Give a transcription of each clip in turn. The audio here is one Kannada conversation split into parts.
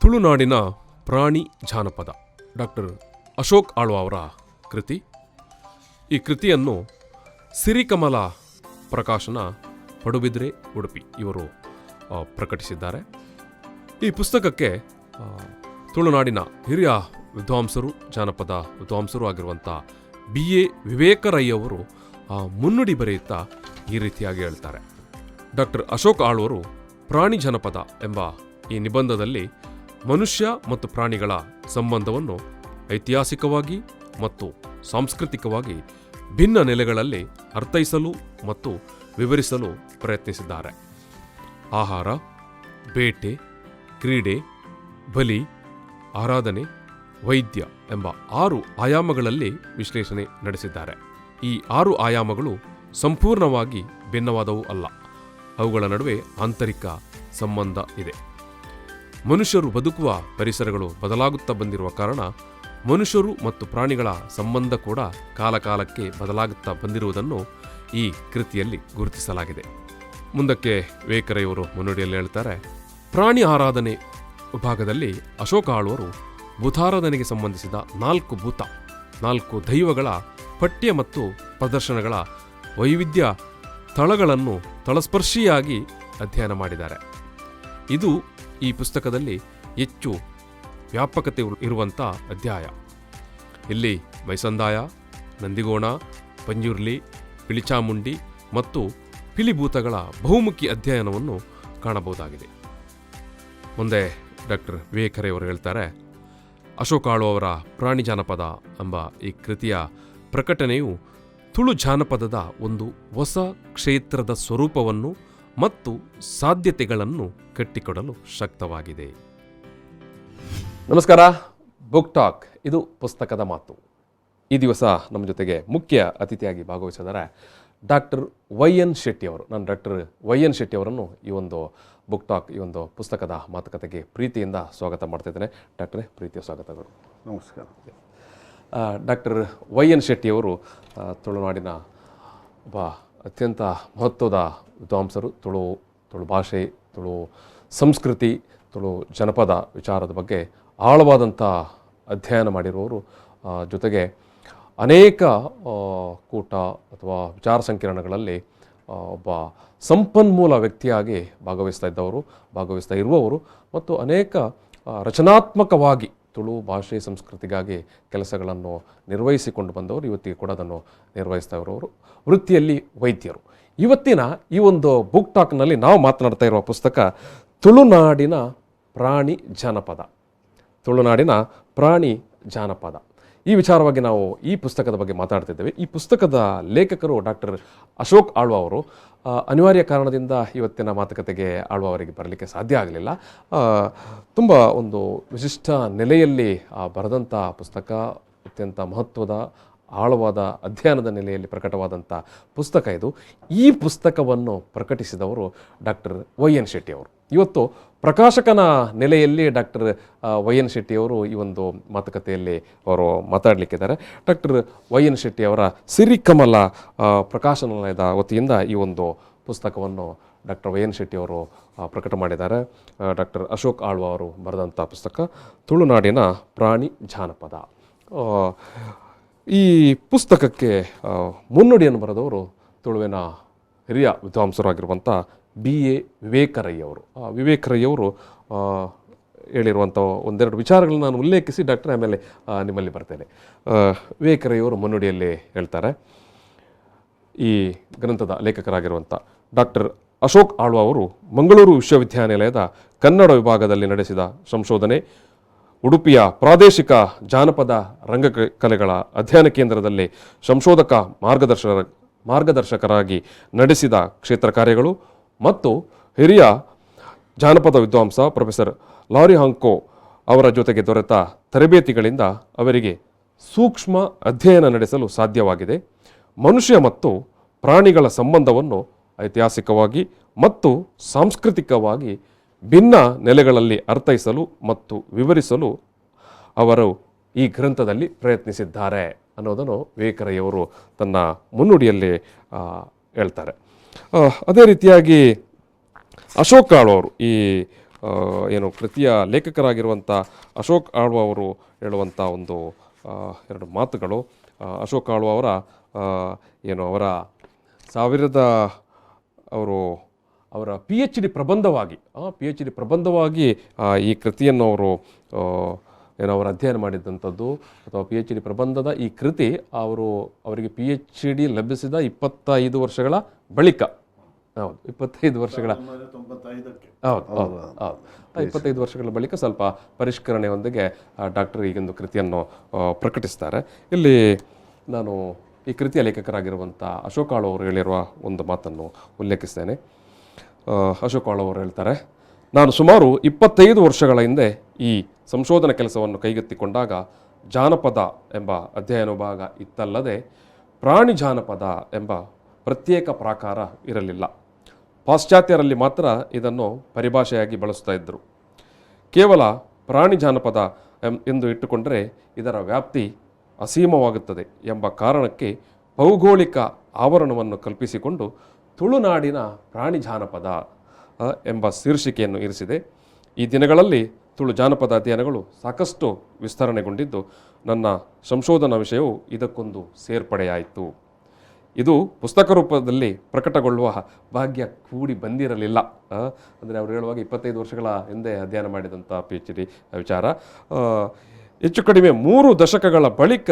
ತುಳುನಾಡಿನ ಪ್ರಾಣಿ ಜಾನಪದ ಡಾಕ್ಟರ್ ಅಶೋಕ್ ಆಳ್ವ ಅವರ ಕೃತಿ. ಈ ಕೃತಿಯನ್ನು ಸಿರಿಕಮಲ ಪ್ರಕಾಶನ ಪಡುಬಿದ್ರೆ ಉಡುಪಿ ಇವರು ಪ್ರಕಟಿಸಿದ್ದಾರೆ. ಈ ಪುಸ್ತಕಕ್ಕೆ ತುಳುನಾಡಿನ ಹಿರಿಯ ವಿದ್ವಾಂಸರು, ಜಾನಪದ ವಿದ್ವಾಂಸರು ಆಗಿರುವಂಥ BA ವಿವೇಕರಯ್ಯವರು ಮುನ್ನುಡಿ ಬರೆಯುತ್ತಾ ಈ ರೀತಿಯಾಗಿ ಹೇಳ್ತಾರೆ. ಡಾಕ್ಟರ್ ಅಶೋಕ್ ಆಳ್ವರು ಪ್ರಾಣಿ ಜನಪದ ಎಂಬ ಈ ನಿಬಂಧದಲ್ಲಿ ಮನುಷ್ಯ ಮತ್ತು ಪ್ರಾಣಿಗಳ ಸಂಬಂಧವನ್ನು ಐತಿಹಾಸಿಕವಾಗಿ ಮತ್ತು ಸಾಂಸ್ಕೃತಿಕವಾಗಿ ಭಿನ್ನ ನೆಲೆಗಳಲ್ಲಿ ಅರ್ಥೈಸಲು ಮತ್ತು ವಿವರಿಸಲು ಪ್ರಯತ್ನಿಸಿದ್ದಾರೆ. ಆಹಾರ, ಬೇಟೆ, ಕ್ರೀಡೆ, ಬಲಿ, ಆರಾಧನೆ, ವೈದ್ಯ ಎಂಬ 6 ಆಯಾಮಗಳಲ್ಲಿ ವಿಶ್ಲೇಷಣೆ ನಡೆಸಿದ್ದಾರೆ. ಈ 6 ಆಯಾಮಗಳು ಸಂಪೂರ್ಣವಾಗಿ ಭಿನ್ನವಾದವು ಅಲ್ಲ. ಅವುಗಳ ನಡುವೆ ಆಂತರಿಕ ಸಂಬಂಧ ಇದೆ. ಮನುಷ್ಯರು ಬದುಕುವ ಪರಿಸರಗಳು ಬದಲಾಗುತ್ತಾ ಬಂದಿರುವ ಕಾರಣ ಮನುಷ್ಯರು ಮತ್ತು ಪ್ರಾಣಿಗಳ ಸಂಬಂಧ ಕೂಡ ಕಾಲಕಾಲಕ್ಕೆ ಬದಲಾಗುತ್ತಾ ಬಂದಿರುವುದನ್ನು ಈ ಕೃತಿಯಲ್ಲಿ ಗುರುತಿಸಲಾಗಿದೆ. ಮುಂದಕ್ಕೆ ವಿವೇಕರಯ್ಯವರು ಮುನ್ನುಡಿಯಲ್ಲಿ ಹೇಳ್ತಾರೆ, ಪ್ರಾಣಿ ಆರಾಧನೆ ವಿಭಾಗದಲ್ಲಿ ಅಶೋಕ ಆಳ್ವರು ಭೂತಾರಾಧನೆಗೆ ಸಂಬಂಧಿಸಿದ 4 ದೈವಗಳ ಪಠ್ಯ ಮತ್ತು ಪ್ರದರ್ಶನಗಳ ವೈವಿಧ್ಯ ತಳಗಳನ್ನು ತಳಸ್ಪರ್ಶಿಯಾಗಿ ಅಧ್ಯಯನ ಮಾಡಿದ್ದಾರೆ. ಇದು ಈ ಪುಸ್ತಕದಲ್ಲಿ ಹೆಚ್ಚು ವ್ಯಾಪಕತೆ ಇರುವಂಥ ಅಧ್ಯಾಯ. ಇಲ್ಲಿ ಮೈಸಂದಾಯ, ನಂದಿಗೋಣ, ಪಂಜುರ್ಲಿ, ಪಿಳಿಚಾಮುಂಡಿ ಮತ್ತು ಪಿಲಿಭೂತಗಳ ಬಹುಮುಖಿ ಅಧ್ಯಯನವನ್ನು ಕಾಣಬಹುದಾಗಿದೆ. ಮುಂದೆ ಡಾಕ್ಟರ್ ವಿವೇಕರಯ್ಯವರು ಹೇಳ್ತಾರೆ, ಅಶೋಕ್ ಆಳ್ವ ಅವರ ಪ್ರಾಣಿ ಜಾನಪದ ಎಂಬ ಈ ಕೃತಿಯ ಪ್ರಕಟಣೆಯು ತುಳು ಜಾನಪದದ ಒಂದು ಹೊಸ ಕ್ಷೇತ್ರದ ಸ್ವರೂಪವನ್ನು ಮತ್ತು ಸಾಧ್ಯತೆಗಳನ್ನು ಕಟ್ಟಿಕೊಡಲು ಶಕ್ತವಾಗಿದೆ. ನಮಸ್ಕಾರ, ಬುಕ್ ಟಾಕ್, ಇದು ಪುಸ್ತಕದ ಮಾತು. ಈ ದಿವಸ ನಮ್ಮ ಜೊತೆಗೆ ಮುಖ್ಯ ಅತಿಥಿಯಾಗಿ ಭಾಗವಹಿಸಿದ್ದಾರೆ ಡಾಕ್ಟರ್ YN ಶೆಟ್ಟಿ ಅವರು. ನಾನು ಡಾಕ್ಟರ್ YN ಶೆಟ್ಟಿ ಅವರನ್ನು ಈ ಒಂದು ಬುಕ್ ಟಾಕ್, ಈ ಒಂದು ಪುಸ್ತಕದ ಮಾತುಕತೆಗೆ ಪ್ರೀತಿಯಿಂದ ಸ್ವಾಗತ ಮಾಡ್ತಿದ್ದೇನೆ. ಡಾಕ್ಟ್ರೇ, ಪ್ರೀತಿಯ ಸ್ವಾಗತಗಳು. ನಮಸ್ಕಾರ. ಡಾಕ್ಟರ್ YN ಶೆಟ್ಟಿ ಅವರು ತುಳುನಾಡಿನ ಒಬ್ಬ ಅತ್ಯಂತ ಮಹತ್ವದ ವಿದ್ವಾಂಸರು. ತುಳು ಭಾಷೆ, ತುಳು ಸಂಸ್ಕೃತಿ, ತುಳು ಜನಪದ ವಿಚಾರದ ಬಗ್ಗೆ ಆಳವಾದಂಥ ಅಧ್ಯಯನ ಮಾಡಿರುವವರು. ಜೊತೆಗೆ ಅನೇಕ ಕೂಟ ಅಥವಾ ವಿಚಾರ ಸಂಕಿರಣಗಳಲ್ಲಿ ಒಬ್ಬ ಸಂಪನ್ಮೂಲ ವ್ಯಕ್ತಿಯಾಗಿ ಭಾಗವಹಿಸ್ತಾ ಇರುವವರು ಮತ್ತು ಅನೇಕ ರಚನಾತ್ಮಕವಾಗಿ ತುಳು ಭಾಷೆ ಸಂಸ್ಕೃತಿಗಾಗಿ ಕೆಲಸಗಳನ್ನು ನಿರ್ವಹಿಸಿಕೊಂಡು ಬಂದವರು. ಇವತ್ತಿಗೆ ಕೂಡ ಅದನ್ನು ನಿರ್ವಹಿಸ್ತಾ ಇರೋರು. ವೃತ್ತಿಯಲ್ಲಿ ವೈದ್ಯರು. ಇವತ್ತಿನ ಈ ಒಂದು ಬುಕ್ ಟಾಕ್ನಲ್ಲಿ ನಾವು ಮಾತನಾಡ್ತಾ ಇರುವ ಪುಸ್ತಕ ತುಳುನಾಡಿನ ಪ್ರಾಣಿ ಜಾನಪದ. ತುಳುನಾಡಿನ ಪ್ರಾಣಿ ಜಾನಪದ ಈ ವಿಚಾರವಾಗಿ ನಾವು ಈ ಪುಸ್ತಕದ ಬಗ್ಗೆ ಮಾತಾಡ್ತಿದ್ದೇವೆ. ಈ ಪುಸ್ತಕದ ಲೇಖಕರು ಡಾಕ್ಟರ್ ಅಶೋಕ್ ಆಳ್ವ ಅವರು. ಅನಿವಾರ್ಯ ಕಾರಣದಿಂದ ಇವತ್ತಿನ ಮಾತುಕತೆಗೆ ಆಳ್ವ ಅವರಿಗೆ ಬರಲಿಕ್ಕೆ ಸಾಧ್ಯ ಆಗಲಿಲ್ಲ. ತುಂಬ ಒಂದು ವಿಶಿಷ್ಟ ನೆಲೆಯಲ್ಲಿ ಬರೆದಂಥ ಪುಸ್ತಕ, ಅತ್ಯಂತ ಮಹತ್ವದ ಆಳವಾದ ಅಧ್ಯಯನದ ನೆಲೆಯಲ್ಲಿ ಪ್ರಕಟವಾದಂಥ ಪುಸ್ತಕ ಇದು. ಈ ಪುಸ್ತಕವನ್ನು ಪ್ರಕಟಿಸಿದವರು ಡಾಕ್ಟರ್ YN ಶೆಟ್ಟಿ ಅವರು. ಇವತ್ತು ಪ್ರಕಾಶಕನ ನೆಲೆಯಲ್ಲಿ ಡಾಕ್ಟರ್ YN ಶೆಟ್ಟಿ ಅವರು ಈ ಒಂದು ಮಾತುಕತೆಯಲ್ಲಿ ಅವರು ಮಾತಾಡಲಿಕ್ಕಿದ್ದಾರೆ. ಡಾಕ್ಟರ್ YN ಶೆಟ್ಟಿ ಅವರ ಸಿರಿಕಮಲ ಪ್ರಕಾಶನಾಲಯದ ವತಿಯಿಂದ ಈ ಒಂದು ಪುಸ್ತಕವನ್ನು ಡಾಕ್ಟರ್ YN ಶೆಟ್ಟಿ ಅವರು ಪ್ರಕಟ ಮಾಡಿದ್ದಾರೆ. ಡಾಕ್ಟರ್ ಅಶೋಕ್ ಆಳ್ವ ಅವರು ಬರೆದಂಥ ಪುಸ್ತಕ ತುಳುನಾಡಿನ ಪ್ರಾಣಿ ಜಾನಪದ. ಈ ಪುಸ್ತಕಕ್ಕೆ ಮುನ್ನುಡಿಯನ್ನು ಬರೆದವರು ತುಳುವಿನ ಹಿರಿಯ ವಿದ್ವಾಂಸರಾಗಿರುವಂಥ BA ವಿವೇಕರಯ್ಯವರು. ವಿವೇಕರಯ್ಯವರು ಹೇಳಿರುವಂಥ ಒಂದೆರಡು ವಿಚಾರಗಳನ್ನು ನಾನು ಉಲ್ಲೇಖಿಸಿ ಡಾಕ್ಟರ್ ಆಮೇಲೆ ನಿಮ್ಮಲ್ಲಿ ಬರ್ತೇನೆ. ವಿವೇಕರಯ್ಯವರು ಮುನ್ನುಡಿಯಲ್ಲಿ ಹೇಳ್ತಾರೆ, ಈ ಗ್ರಂಥದ ಲೇಖಕರಾಗಿರುವಂಥ ಡಾಕ್ಟರ್ ಅಶೋಕ್ ಆಳ್ವ ಅವರು ಮಂಗಳೂರು ವಿಶ್ವವಿದ್ಯಾನಿಲಯದ ಕನ್ನಡ ವಿಭಾಗದಲ್ಲಿ ನಡೆಸಿದ ಸಂಶೋಧನೆ, ಉಡುಪಿಯ ಪ್ರಾದೇಶಿಕ ಜಾನಪದ ರಂಗಕಲೆಗಳ ಅಧ್ಯಯನ ಕೇಂದ್ರದಲ್ಲಿ ಸಂಶೋಧಕ ಮಾರ್ಗದರ್ಶಕರಾಗಿ ನಡೆಸಿದ ಕ್ಷೇತ್ರ ಕಾರ್ಯಗಳು ಮತ್ತು ಹಿರಿಯ ಜಾನಪದ ವಿದ್ವಾಂಸ ಪ್ರೊಫೆಸರ್ ಲಾರಿ ಹಾಂಕೋ ಅವರ ಜೊತೆಗೆ ದೊರೆತ ತರಬೇತಿಗಳಿಂದ ಅವರಿಗೆ ಸೂಕ್ಷ್ಮ ಅಧ್ಯಯನ ನಡೆಸಲು ಸಾಧ್ಯವಾಗಿದೆ. ಮನುಷ್ಯ ಮತ್ತು ಪ್ರಾಣಿಗಳ ಸಂಬಂಧವನ್ನು ಐತಿಹಾಸಿಕವಾಗಿ ಮತ್ತು ಸಾಂಸ್ಕೃತಿಕವಾಗಿ ಭಿನ್ನ ನೆಲೆಗಳಲ್ಲಿ ಅರ್ಥೈಸಲು ಮತ್ತು ವಿವರಿಸಲು ಅವರು ಈ ಗ್ರಂಥದಲ್ಲಿ ಪ್ರಯತ್ನಿಸಿದ್ದಾರೆ ಅನ್ನೋದನ್ನು ವಿವೇಕರಯ್ಯವರು ತನ್ನ ಮುನ್ನುಡಿಯಲ್ಲಿ ಹೇಳ್ತಾರೆ. ಅದೇ ರೀತಿಯಾಗಿ ಅಶೋಕ್ ಆಳ್ವ ಅವರು ಈ ಏನು ಕೃತಿಯ ಲೇಖಕರಾಗಿರುವಂಥ ಅಶೋಕ್ ಆಳ್ವ ಅವರು ಹೇಳುವಂಥ ಒಂದು ಎರಡು ಮಾತುಗಳು. ಅಶೋಕ್ ಆಳ್ವ ಅವರ ಏನು ಅವರ PhD ಪ್ರಬಂಧವಾಗಿ ಈ ಕೃತಿಯನ್ನು ಅವರು ಅವರು ಅಧ್ಯಯನ ಮಾಡಿದ್ದಂಥದ್ದು, ಅಥವಾ PhD ಪ್ರಬಂಧದ ಈ ಕೃತಿ ಅವರಿಗೆ PhD ಲಭಿಸಿದ 25 ವರ್ಷಗಳ ಬಳಿಕ, ಹೌದು 25 ವರ್ಷಗಳ, ಹೌದು 25 ವರ್ಷಗಳ ಬಳಿಕ ಸ್ವಲ್ಪ ಪರಿಷ್ಕರಣೆಯೊಂದಿಗೆ ಡಾಕ್ಟರ್ ಈಗೊಂದು ಕೃತಿಯನ್ನು ಪ್ರಕಟಿಸ್ತಾರೆ. ಇಲ್ಲಿ ನಾನು ಈ ಕೃತಿಯ ಲೇಖಕರಾಗಿರುವಂಥ ಅಶೋಕ್ ಆಳ್ವ ಅವರು ಹೇಳಿರುವ ಒಂದು ಮಾತನ್ನು ಉಲ್ಲೇಖಿಸ್ತೇನೆ. ಅಶೋಕ್ ಆಳ್ವ ಅವರು ಹೇಳ್ತಾರೆ, ನಾನು ಸುಮಾರು 25 ವರ್ಷಗಳ ಹಿಂದೆ ಈ ಸಂಶೋಧನಾ ಕೆಲಸವನ್ನು ಕೈಗೆತ್ತಿಕೊಂಡಾಗ ಜಾನಪದ ಎಂಬ ಅಧ್ಯಯನ ವಿಭಾಗ ಇತ್ತಲ್ಲದೆ ಪ್ರಾಣಿ ಜಾನಪದ ಎಂಬ ಪ್ರತ್ಯೇಕ ಪ್ರಾಕಾರ ಇರಲಿಲ್ಲ. ಪಾಶ್ಚಾತ್ಯರಲ್ಲಿ ಮಾತ್ರ ಇದನ್ನು ಪರಿಭಾಷೆಯಾಗಿ ಬಳಸ್ತಾ ಇದ್ದರು. ಕೇವಲ ಪ್ರಾಣಿ ಜಾನಪದ ಎಂದು ಇಟ್ಟುಕೊಂಡರೆ ಇದರ ವ್ಯಾಪ್ತಿ ಅಸೀಮವಾಗುತ್ತದೆ ಎಂಬ ಕಾರಣಕ್ಕೆ ಭೌಗೋಳಿಕ ಆವರಣವನ್ನು ಕಲ್ಪಿಸಿಕೊಂಡು ತುಳುನಾಡಿನ ಪ್ರಾಣಿ ಜಾನಪದ ಎಂಬ ಶೀರ್ಷಿಕೆಯನ್ನು ಇರಿಸಿದೆ. ಈ ದಿನಗಳಲ್ಲಿ ತುಳು ಜಾನಪದ ಅಧ್ಯಯನಗಳು ಸಾಕಷ್ಟು ವಿಸ್ತರಣೆಗೊಂಡಿದ್ದು ನನ್ನ ಸಂಶೋಧನಾ ವಿಷಯವು ಇದಕ್ಕೊಂದು ಸೇರ್ಪಡೆಯಾಯಿತು. ಇದು ಪುಸ್ತಕ ರೂಪದಲ್ಲಿ ಪ್ರಕಟಗೊಳ್ಳುವ ಭಾಗ್ಯ ಕೂಡಿ ಬಂದಿರಲಿಲ್ಲ. ಅಂದರೆ ಅವರು ಹೇಳುವಾಗ 25 ವರ್ಷಗಳ ಹಿಂದೆ ಅಧ್ಯಯನ ಮಾಡಿದಂಥ PhD ವಿಚಾರ ಹೆಚ್ಚು ಕಡಿಮೆ 3 ದಶಕಗಳ ಬಳಿಕ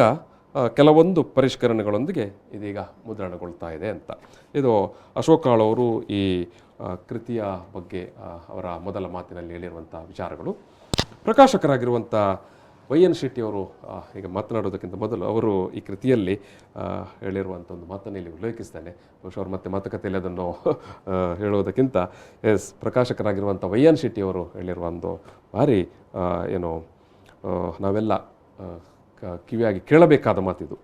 ಕೆಲವೊಂದು ಪರಿಷ್ಕರಣೆಗಳೊಂದಿಗೆ ಇದೀಗ ಮುದ್ರಣಗೊಳ್ತಾ ಇದೆ ಅಂತ. ಇದು ಅಶೋಕ್ ಆಳ್ವ ಅವರು ಈ ಕೃತಿಯ ಬಗ್ಗೆ ಅವರ ಮೊದಲ ಮಾತಿನಲ್ಲಿ ಹೇಳಿರುವಂಥ ವಿಚಾರಗಳು. ಪ್ರಕಾಶಕರಾಗಿರುವಂಥ YN ಶೆಟ್ಟಿ ಅವರು ಈಗ ಮಾತನಾಡೋದಕ್ಕಿಂತ ಮೊದಲು ಅವರು ಈ ಕೃತಿಯಲ್ಲಿ ಹೇಳಿರುವಂಥ ಒಂದು ಮಾತನ್ನು ಇಲ್ಲಿ ಉಲ್ಲೇಖಿಸ್ತಾನೆ. ಬಹುಶಃ ಅವರು ಮತ್ತೆ ಮಾತುಕತೆಯಲ್ಲಿ ಅದನ್ನು ಹೇಳುವುದಕ್ಕಿಂತ ಪ್ರಕಾಶಕರಾಗಿರುವಂಥ YN ಶೆಟ್ಟಿ ಅವರು ಹೇಳಿರುವ ಒಂದು ಭಾರಿ ನಾವೆಲ್ಲ ಕಿವಿಯಾಗಿ ಕೇಳಬೇಕಾದ ಮಾತಿದು.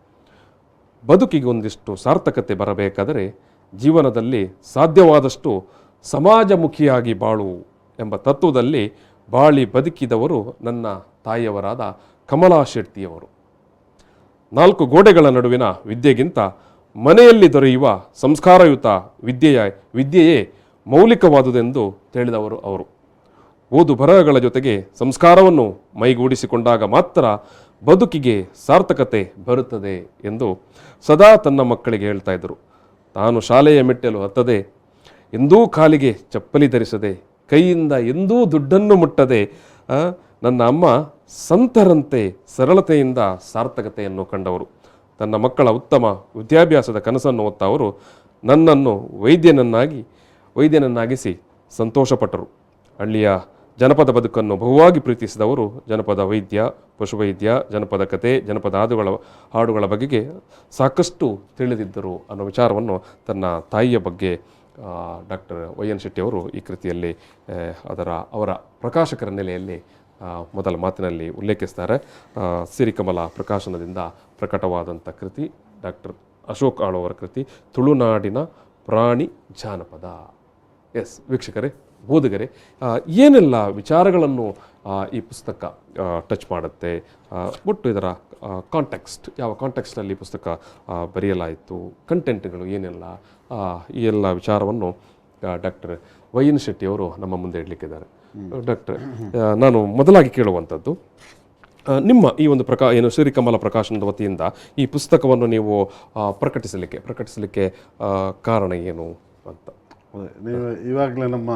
ಬದುಕಿಗೆ ಒಂದಿಷ್ಟು ಸಾರ್ಥಕತೆ ಬರಬೇಕಾದರೆ ಜೀವನದಲ್ಲಿ ಸಾಧ್ಯವಾದಷ್ಟು ಸಮಾಜಮುಖಿಯಾಗಿ ಬಾಳು ಎಂಬ ತತ್ವದಲ್ಲಿ ಬಾಳಿ ಬದುಕಿದವರು ನನ್ನ ತಾಯಿಯವರಾದ ಕಮಲಾ ಶೆಟ್ಟಿಯವರು. 4 ಗೋಡೆಗಳ ನಡುವಿನ ವಿದ್ಯೆಗಿಂತ ಮನೆಯಲ್ಲಿ ದೊರೆಯುವ ಸಂಸ್ಕಾರಯುತ ವಿದ್ಯೆಯೇ ಮೌಲಿಕವಾದುದೆಂದು ತಿಳಿದವರು ಅವರು. ಓದು ಬರಹಗಳ ಜೊತೆಗೆ ಸಂಸ್ಕಾರವನ್ನು ಮೈಗೂಡಿಸಿಕೊಂಡಾಗ ಮಾತ್ರ ಬದುಕಿಗೆ ಸಾರ್ಥಕತೆ ಬರುತ್ತದೆ ಎಂದು ಸದಾ ತನ್ನ ಮಕ್ಕಳಿಗೆ ಹೇಳ್ತಾ ಇದ್ದರು. ತಾನು ಶಾಲೆಯ ಮೆಟ್ಟಲು ಹತ್ತದೆ, ಎಂದೂ ಕಾಲಿಗೆ ಚಪ್ಪಲಿ ಧರಿಸದೆ, ಕೈಯಿಂದ ಎಂದೂ ದುಡ್ಡನ್ನು ಮುಟ್ಟದೆ ನನ್ನ ಅಮ್ಮ ಸಂತರಂತೆ ಸರಳತೆಯಿಂದ ಸಾರ್ಥಕತೆಯನ್ನು ಕಂಡವರು. ತನ್ನ ಮಕ್ಕಳ ಉತ್ತಮ ವಿದ್ಯಾಭ್ಯಾಸದ ಕನಸನ್ನು ಹೊತ್ತ ಅವರು ನನ್ನನ್ನು ವೈದ್ಯನನ್ನಾಗಿಸಿ ಸಂತೋಷಪಟ್ಟರು. ಹಳ್ಳಿಯ ಜನಪದ ಬದುಕನ್ನು ಬಹುವಾಗಿ ಪ್ರೀತಿಸಿದವರು ಜನಪದ ವೈದ್ಯ, ಪಶುವೈದ್ಯ, ಜನಪದ ಕತೆ, ಜನಪದ ಹಾಡುಗಳ ಬಗೆಗೆ ಸಾಕಷ್ಟು ತಿಳಿದಿದ್ದರು ಅನ್ನೋ ವಿಚಾರವನ್ನು ತನ್ನ ತಾಯಿಯ ಬಗ್ಗೆ ಡಾಕ್ಟರ್ YN ಶೆಟ್ಟಿ ಅವರು ಈ ಕೃತಿಯಲ್ಲಿ ಅವರ ಪ್ರಕಾಶಕರ ನೆಲೆಯಲ್ಲಿ ಮೊದಲ ಮಾತಿನಲ್ಲಿ ಉಲ್ಲೇಖಿಸ್ತಾರೆ. ಸಿರಿಕಮಲ ಪ್ರಕಾಶನದಿಂದ ಪ್ರಕಟವಾದಂಥ ಕೃತಿ ಡಾಕ್ಟರ್ ಅಶೋಕ್ ಆಳ್ವ ಅವರ ಕೃತಿ ತುಳುನಾಡಿನ ಪ್ರಾಣಿ ಜಾನಪದ. ಎಸ್ ವೀಕ್ಷಕರೇ, ಓದುಗರೆ, ಏನೆಲ್ಲ ವಿಚಾರಗಳನ್ನು ಈ ಪುಸ್ತಕ ಟಚ್ ಮಾಡುತ್ತೆ, ಒಟ್ಟು ಇದರ ಕಾಂಟೆಕ್ಸ್ಟ್, ಯಾವ ಕಾಂಟೆಕ್ಸ್ಟಲ್ಲಿ ಪುಸ್ತಕ ಬರೆಯಲಾಯಿತು, ಕಂಟೆಂಟ್ಗಳು ಏನೆಲ್ಲ, ಈ ಎಲ್ಲ ವಿಚಾರವನ್ನು ಡಾಕ್ಟರ್ YN ಶೆಟ್ಟಿ ಅವರು ನಮ್ಮ ಮುಂದೆ ಇಡಲಿಕ್ಕಿದ್ದಾರೆ. ಡಾಕ್ಟರ್, ನಾನು ಮೊದಲಾಗಿ ಕೇಳುವಂಥದ್ದು, ನಿಮ್ಮ ಈ ಒಂದು ಶ್ರೀಕಮಲ ಪ್ರಕಾಶನದ ವತಿಯಿಂದ ಈ ಪುಸ್ತಕವನ್ನು ನೀವು ಪ್ರಕಟಿಸಲಿಕ್ಕೆ ಕಾರಣ ಏನು ಅಂತ. ನೀವು ಇವಾಗಲೇ ನಮ್ಮ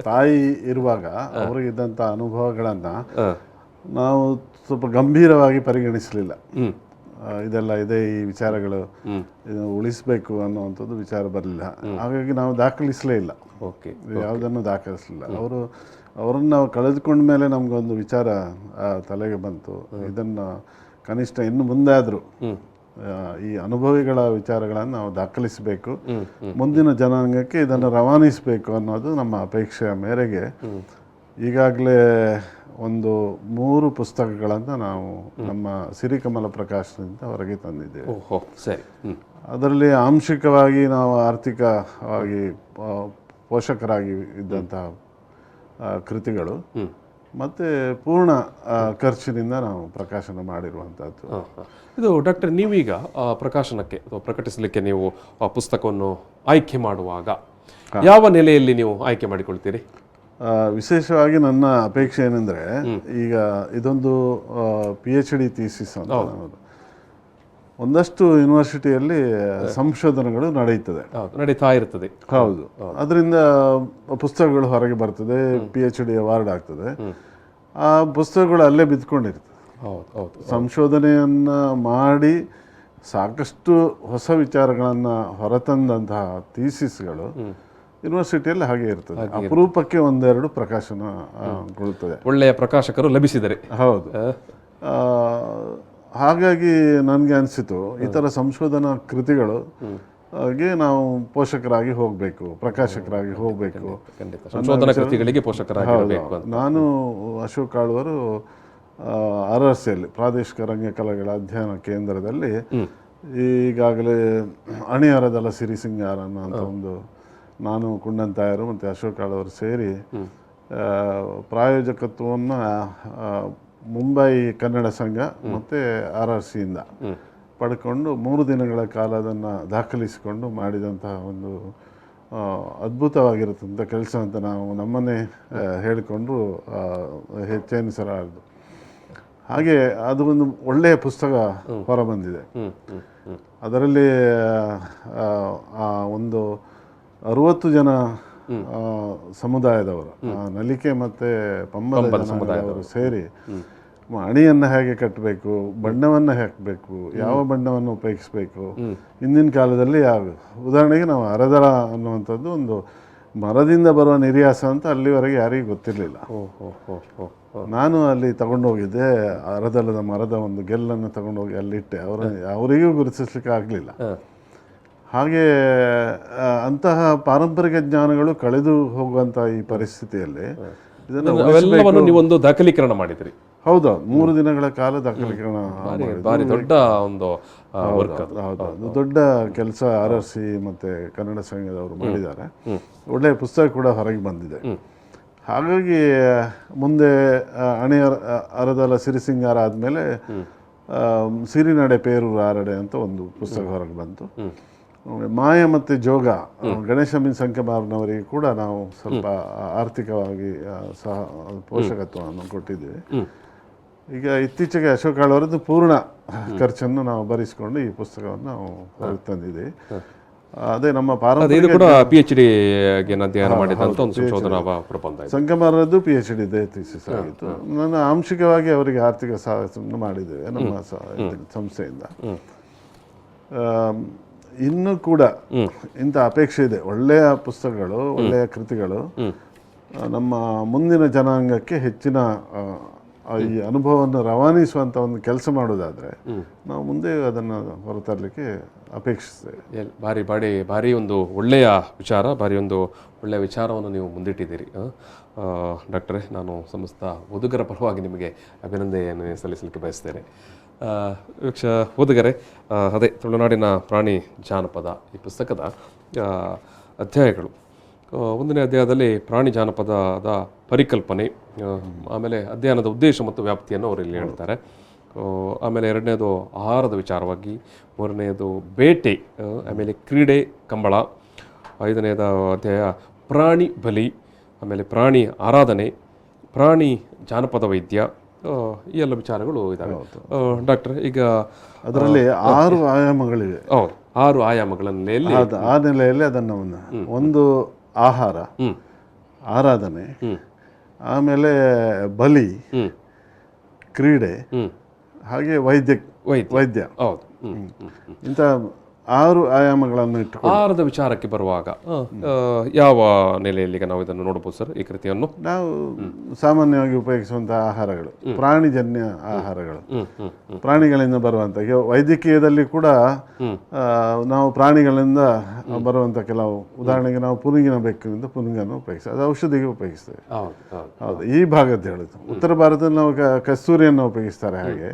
ತಾಯಿ ಇರುವಾಗ ಅವರಿಗಿದ್ದಂಥ ಅನುಭವಗಳನ್ನು ನಾವು ಸ್ವಲ್ಪ ಗಂಭೀರವಾಗಿ ಪರಿಗಣಿಸಲಿಲ್ಲ. ಇದೆ ಈ ವಿಚಾರಗಳು ಉಳಿಸಬೇಕು ಅನ್ನುವಂಥದ್ದು ವಿಚಾರ ಬರಲಿಲ್ಲ. ಹಾಗಾಗಿ ನಾವು ದಾಖಲಿಸಲೇ ಇಲ್ಲ, ಯಾವುದನ್ನು ದಾಖಲಿಸಲಿಲ್ಲ. ಅವರನ್ನು ನಾವು ಕಳೆದುಕೊಂಡ ಮೇಲೆ ನಮಗೊಂದು ವಿಚಾರ ತಲೆಗೆ ಬಂತು, ಇದನ್ನು ಕನಿಷ್ಠ ಇನ್ನು ಮುಂದೆ ಆದರೂ ಈ ಅನುಭವಿಗಳ ವಿಚಾರಗಳನ್ನು ನಾವು ದಾಖಲಿಸಬೇಕು, ಮುಂದಿನ ಜನಾಂಗಕ್ಕೆ ಇದನ್ನು ರವಾನಿಸಬೇಕು ಅನ್ನೋದು ನಮ್ಮ ಅಪೇಕ್ಷೆಯ ಮೇರೆಗೆ ಈಗಾಗಲೇ ಒಂದು 3 ಪುಸ್ತಕಗಳನ್ನು ನಾವು ನಮ್ಮ ಸಿರಿಕಮಲ ಪ್ರಕಾಶನದಿಂದ ಹೊರಗೆ ತಂದಿದ್ದೇವೆ. ಅದರಲ್ಲಿ ಆಂಶಿಕವಾಗಿ ನಾವು ಆರ್ಥಿಕವಾಗಿ ಪೋಷಕರಾಗಿ ಇದ್ದಂತಹ ಕೃತಿಗಳು ಮತ್ತು ಪೂರ್ಣ ಖರ್ಚಿನಿಂದ ನಾವು ಪ್ರಕಾಶನ ಮಾಡಿರುವಂಥದ್ದು. ಇದು ಡಾಕ್ಟರ್, ನೀವೀಗ ಪ್ರಕಾಶನಕ್ಕೆ ಅಥವಾ ಪ್ರಕಟಿಸಲಿಕ್ಕೆ ನೀವು ಆ ಪುಸ್ತಕವನ್ನು ಆಯ್ಕೆ ಮಾಡುವಾಗ ಯಾವ ನೆಲೆಯಲ್ಲಿ ನೀವು ಆಯ್ಕೆ ಮಾಡಿಕೊಳ್ತೀರಿ? ವಿಶೇಷವಾಗಿ ನನ್ನ ಅಪೇಕ್ಷೆ ಏನೆಂದರೆ, ಈಗ ಇದೊಂದು PhD ಥೀಸಿಸ್ ಅಂತ ಅನ್ನೋದು. ಒಂದಷ್ಟು ಯೂನಿವರ್ಸಿಟಿಯಲ್ಲಿ ಸಂಶೋಧನೆಗಳು ನಡೀತಾ ಇರ್ತದೆ. ಹೌದು, ಅದರಿಂದ ಪುಸ್ತಕಗಳು ಹೊರಗೆ ಬರ್ತದೆ, PhD ಅವಾರ್ಡ್ ಆಗ್ತದೆ. ಆ ಪುಸ್ತಕಗಳು ಅಲ್ಲೇ ಬಿದ್ಕೊಂಡಿರ್ತದೆ. ಸಂಶೋಧನೆಯನ್ನು ಮಾಡಿ ಸಾಕಷ್ಟು ಹೊಸ ವಿಚಾರಗಳನ್ನು ಹೊರತಂದಂತಹ ಥೀಸಿಸ್ಗಳು ಯೂನಿವರ್ಸಿಟಿಯಲ್ಲಿ ಹಾಗೆ ಇರ್ತದೆ. ಅಪರೂಪಕ್ಕೆ ಒಂದೆರಡು ಪ್ರಕಾಶನಗೊಳ್ಳುತ್ತದೆ, ಒಳ್ಳೆಯ ಪ್ರಕಾಶಕರು ಲಭಿಸಿದರೆ. ಹೌದು. ಹಾಗಾಗಿ ನನಗೆ ಅನಿಸಿತು, ಈ ಥರ ಸಂಶೋಧನಾ ಕೃತಿಗಳು ಗೆ ನಾವು ಪೋಷಕರಾಗಿ ಹೋಗಬೇಕು, ಪ್ರಕಾಶಕರಾಗಿ ಹೋಗಬೇಕು. ಸಂಶೋಧನಾ ಕೃತಿಗಳಿಗೆ ಪೋಷಕರಾಗಿ ನಾನು ಅಶೋಕ್ ಆಳ್ವರು RRCಯಲ್ಲಿ ಪ್ರಾದೇಶಿಕ ರಂಗಕಲೆಗಳ ಅಧ್ಯಯನ ಕೇಂದ್ರದಲ್ಲಿ ಈಗಾಗಲೇ ಅಣಿಯಾರದಲ್ಲ ಸಿರಿ ಸಿಂಗಾರ ಅನ್ನೋ ಒಂದು, ನಾನು ಕುಂಡಂತಾಯರು ಮತ್ತು ಅಶೋಕ್ ಆಳ್ವರು ಸೇರಿ ಪ್ರಾಯೋಜಕತ್ವವನ್ನು ಮುಂಬೈ ಕನ್ನಡ ಸಂಘ ಮತ್ತು RRCಯಿಂದ ಪಡ್ಕೊಂಡು 3 ದಿನಗಳ ಕಾಲ ಅದನ್ನು ದಾಖಲಿಸಿಕೊಂಡು ಮಾಡಿದಂತಹ ಒಂದು ಅದ್ಭುತವಾಗಿರುತ್ತಂಥ ಕೆಲಸ ಅಂತ ನಾವು ನಮ್ಮನ್ನೇ ಹೇಳಿಕೊಂಡು ಹೆಚ್ಚೆನಿಸಲಾರದು. ಹಾಗೆ ಅದು ಒಂದು ಒಳ್ಳೆಯ ಪುಸ್ತಕ ಹೊರಬಂದಿದೆ. ಅದರಲ್ಲಿ ಒಂದು 60 ಜನ ಸಮುದಾಯದವರು, ನಲಿಕೆ ಮತ್ತು ಪಂಬದ ಸಮುದಾಯದವರು ಸೇರಿ ಅಣಿಯನ್ನು ಹೇಗೆ ಕಟ್ಟಬೇಕು, ಬಣ್ಣವನ್ನು ಹಾಕಬೇಕು, ಯಾವ ಬಣ್ಣವನ್ನು ಉಪಯೋಗಿಸಬೇಕು, ಹಿಂದಿನ ಕಾಲದಲ್ಲಿ ಯಾವ, ಉದಾಹರಣೆಗೆ ನಾವು ಅರದಳ ಅನ್ನುವಂಥದ್ದು ಒಂದು ಮರದಿಂದ ಬರುವ ನಿರ್ಯಾಸ ಅಂತ ಅಲ್ಲಿವರೆಗೆ ಯಾರಿಗೂ ಗೊತ್ತಿರಲಿಲ್ಲ. ನಾನು ಅಲ್ಲಿ ತಗೊಂಡೋಗಿದ್ದೆ, ಅರದಳದ ಮರದ ಒಂದು ಗೆಲ್ಲನ್ನು ತಗೊಂಡೋಗಿ ಅಲ್ಲಿಟ್ಟೆ. ಅವರಿಗೂ ಗುರುತಿಸ್ಲಿಕ್ಕೆ ಆಗಲಿಲ್ಲ. ಹಾಗೆ ಅಂತಹ ಪಾರಂಪರಿಕ ಜ್ಞಾನಗಳು ಕಳೆದು ಹೋಗುವಂಥ ಈ ಪರಿಸ್ಥಿತಿಯಲ್ಲಿ ಇದನ್ನು ನೀವೊಂದು ದಾಖಲೀಕರಣ ಮಾಡಿದ್ರಿ. ಹೌದಾ, 3 ದಿನಗಳ ಕಾಲ ದಾಖಲೀಕರಣ, ಭಾರಿ ದೊಡ್ಡ ಒಂದು ಹೌದು, ದೊಡ್ಡ ಕೆಲಸ RRC ಮತ್ತು ಕನ್ನಡ ಸಂಘದವರು ಮಾಡಿದ್ದಾರೆ. ಒಳ್ಳೆಯ ಪುಸ್ತಕ ಕೂಡ ಹೊರಗೆ ಬಂದಿದೆ. ಹಾಗಾಗಿ ಮುಂದೆ ಅರದಲ ಸಿರಿಸಿಂಗಾರ ಆದಮೇಲೆ ಸಿರಿನಡೆ ಪೇರೂರು ಆರಡೆ ಅಂತ ಒಂದು ಪುಸ್ತಕ ಹೊರಗೆ ಬಂತು. ಮಾಯ ಮತ್ತು ಜೋಗ, ಗಣೇಶ ಮೀನ್ ಸಂಕಮಾರ್ನವರಿಗೆ ಕೂಡ ನಾವು ಸ್ವಲ್ಪ ಆರ್ಥಿಕವಾಗಿ ಸಹ ಪೋಷಕತ್ವವನ್ನು ಕೊಟ್ಟಿದ್ದೀವಿ. ಈಗ ಇತ್ತೀಚೆಗೆ ಅಶೋಕ್ ಆಳ್ವರದ್ದು ಪೂರ್ಣ ಖರ್ಚನ್ನು ನಾವು ಭರಿಸಿಕೊಂಡು ಈ ಪುಸ್ತಕವನ್ನು ನಾವು ಹೊರಗೆ ತಂದಿದ್ದೀವಿ. ಅದೇ ನಮ್ಮ ಪಾರಂಪರಿಕ PhD ಅಧ್ಯಯನ ಮಾಡಿದಂಥ ಒಂದು ಸಂಶೋಧನಾ ಪ್ರಬಂಧ. ಸಂಕಮಾರದ್ದು PhD ಥೀಸಿಸ್ ಆಗಿತ್ತು. ನಾನು ಆಂಶಿಕವಾಗಿ ಅವರಿಗೆ ಆರ್ಥಿಕ ಸಹಾಯವನ್ನು ಮಾಡಿದ್ದೇವೆ ನಮ್ಮ ಸಂಸ್ಥೆಯಿಂದ. ಇನ್ನೂ ಕೂಡ ಇಂಥ ಅಪೇಕ್ಷೆ ಇದೆ. ಒಳ್ಳೆಯ ಪುಸ್ತಕಗಳು, ಒಳ್ಳೆಯ ಕೃತಿಗಳು ನಮ್ಮ ಮುಂದಿನ ಜನಾಂಗಕ್ಕೆ ಹೆಚ್ಚಿನ ಈ ಅನುಭವವನ್ನು ರವಾನಿಸುವಂಥ ಒಂದು ಕೆಲಸ ಮಾಡೋದಾದರೆ ನಾವು ಮುಂದೆ ಅದನ್ನು ಹೊರತರಲಿಕ್ಕೆ ಅಪೇಕ್ಷಿಸ್ತೇವೆ. ಭಾರಿ ಒಂದು ಒಳ್ಳೆಯ ವಿಚಾರ, ಒಂದು ಒಳ್ಳೆಯ ವಿಚಾರವನ್ನು ನೀವು ಮುಂದಿಟ್ಟಿದ್ದೀರಿ ಡಾಕ್ಟ್ರೇ. ನಾನು ಸಮಸ್ತ ಓದುಗರ ಪರವಾಗಿ ನಿಮಗೆ ಅಭಿನಂದನೆಯನ್ನು ಸಲ್ಲಿಸಲಿಕ್ಕೆ ಬಯಸ್ತೇನೆ. ಓದುಗರೆ, ಅದೇ ತುಳುನಾಡಿನ ಪ್ರಾಣಿ ಜಾನಪದ ಈ ಪುಸ್ತಕದ ಅಧ್ಯಾಯಗಳು. 1ನೇ ಅಧ್ಯಾಯದಲ್ಲಿ ಪ್ರಾಣಿ ಜಾನಪದದ ಪರಿಕಲ್ಪನೆ, ಆಮೇಲೆ ಅಧ್ಯಯನದ ಉದ್ದೇಶ ಮತ್ತು ವ್ಯಾಪ್ತಿಯನ್ನು ಅವರು ಇಲ್ಲಿ ಹೇಳ್ತಾರೆ. ಆಮೇಲೆ 2ನೇದು ಆಹಾರದ ವಿಚಾರವಾಗಿ, 3ನೇದು ಬೇಟೆ, ಆಮೇಲೆ ಕ್ರೀಡೆ ಕಂಬಳ, 5ನೇದ ಅಧ್ಯಾಯ ಪ್ರಾಣಿ ಬಲಿ, ಆಮೇಲೆ ಪ್ರಾಣಿ ಆರಾಧನೆ, ಪ್ರಾಣಿ ಜಾನಪದ ವೈದ್ಯ, ಈ ಎಲ್ಲ ವಿಚಾರಗಳು ಇದ್ದಾವೆ. ಡಾಕ್ಟರ್, ಈಗ ಅದರಲ್ಲಿ 6 ಆಯಾಮಗಳಿವೆ. ಹೌದು, 6 ಆಯಾಮಗಳ ನೆಲೆಯಲ್ಲಿ ಆ ನೆಲೆಯಲ್ಲಿ ಅದನ್ನು ಒಂದು ಆಹಾರ, ಆರಾಧನೆ, ಆಮೇಲೆ ಬಲಿ, ಕ್ರೀಡೆ, ಹಾಗೆ ವೈದ್ಯ. ಹೌದು, ಇಂಥ 6 ಆಯಾಮಗಳನ್ನು ಇಟ್ಟುಕೊಂಡು ಆಹಾರದ ವಿಚಾರಕ್ಕೆ ಬರುವಾಗ ಯಾವ ನೆಲೆಯಲ್ಲಿ ಈಗ ನಾವು ಇದನ್ನು ನೋಡಬಹುದು ಸರ್? ಈ ಕೃತಿಯನ್ನು ನಾವು ಸಾಮಾನ್ಯವಾಗಿ ಉಪಯೋಗಿಸುವಂತಹ ಆಹಾರಗಳು, ಪ್ರಾಣಿಜನ್ಯ ಆಹಾರಗಳು, ಪ್ರಾಣಿಗಳಿಂದ ಬರುವಂಥ. ವೈದ್ಯಕೀಯದಲ್ಲಿ ಕೂಡ ನಾವು ಪ್ರಾಣಿಗಳಿಂದ ಬರುವಂಥ ಕೆಲವು, ಉದಾಹರಣೆಗೆ ನಾವು ಪುನುಗಿನ ಬೆಕ್ಕಿನಿಂದ ಪುನುಗನ್ನು ಉಪಯೋಗಿಸ್ತೇವೆ, ಅದು ಔಷಧಿಗೆ ಉಪಯೋಗಿಸ್ತೇವೆ. ಹೌದು, ಈ ಭಾಗದ್ದು ಹೇಳುದು. ಉತ್ತರ ಭಾರತದಲ್ಲಿ ನಾವು ಕಸ್ತೂರಿಯನ್ನು ಉಪಯೋಗಿಸ್ತಾರೆ, ಹಾಗೆ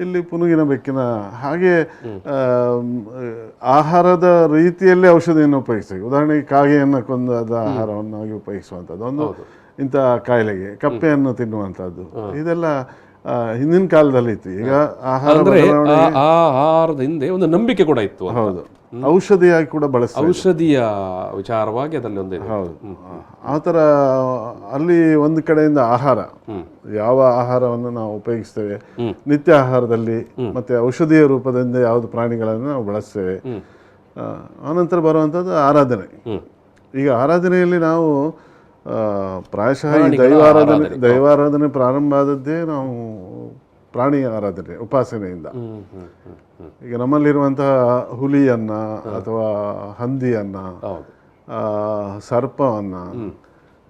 ಇಲ್ಲಿ ಪುನುಗಿನ ಬೆಕ್ಕಿನ. ಹಾಗೆ ಆಹಾರದ ರೀತಿಯಲ್ಲೇ ಔಷಧಿಯನ್ನು ಉಪಯೋಗಿಸ್ತೇವೆ. ಉದಾಹರಣೆಗೆ ಕಾಗೆಯನ್ನು ಕೊಂದಾದ ಆಹಾರವನ್ನಾಗಿ ಉಪಯೋಗಿಸುವಂಥದ್ದು ಒಂದು, ಇಂಥ ಕಾಯಿಲೆಗೆ ಕಪ್ಪೆಯನ್ನು ತಿನ್ನುವಂಥದ್ದು, ಇದೆಲ್ಲ ಹಿಂದಿನ ಕಾಲದಲ್ಲಿ ಇತ್ತು. ಈಗ ಆಹಾರ ಅಂದ್ರೆ ಬದಲಾವಣೆ, ಆ ಆಹಾರದ ಹಿಂದೆ ಒಂದು ನಂಬಿಕೆ ಕೂಡ ಇತ್ತು ಅಂತ. ಹೌದು, ಔಷಧಿಯಾಗಿ ಕೂಡ ಬಳಸ್ತಾರೆ. ಔಷಧಿಯ ವಿಚಾರವಾಗಿ ಅದರಲ್ಲಿ ಒಂದು ಇದೆ. ಹೌದು, ಆ ಥರ ಅಲ್ಲಿ ಒಂದು ಕಡೆಯಿಂದ ಆಹಾರ, ಯಾವ ಆಹಾರವನ್ನು ನಾವು ಉಪಯೋಗಿಸ್ತೇವೆ ನಿತ್ಯ ಆಹಾರದಲ್ಲಿ, ಮತ್ತೆ ಔಷಧೀಯ ರೂಪದಿಂದ ಯಾವುದು ಪ್ರಾಣಿಗಳನ್ನು ನಾವು ಬಳಸ್ತೇವೆ. ಆನಂತರ ಬರುವಂಥದ್ದು ಆರಾಧನೆ. ಈಗ ಆರಾಧನೆಯಲ್ಲಿ ನಾವು ಪ್ರಾಯಶಃ ಈ ದೈವಾರಾಧನೆ ಪ್ರಾರಂಭ ಆದದ್ದೇ ನಾವು ಪ್ರಾಣಿ ಆರಾಧನೆ ಉಪಾಸನೆಯಿಂದ. ಈಗ ನಮ್ಮಲ್ಲಿರುವಂತಹ ಹುಲಿಯನ್ನ ಅಥವಾ ಹಂದಿಯನ್ನ, ಸರ್ಪವನ್ನ,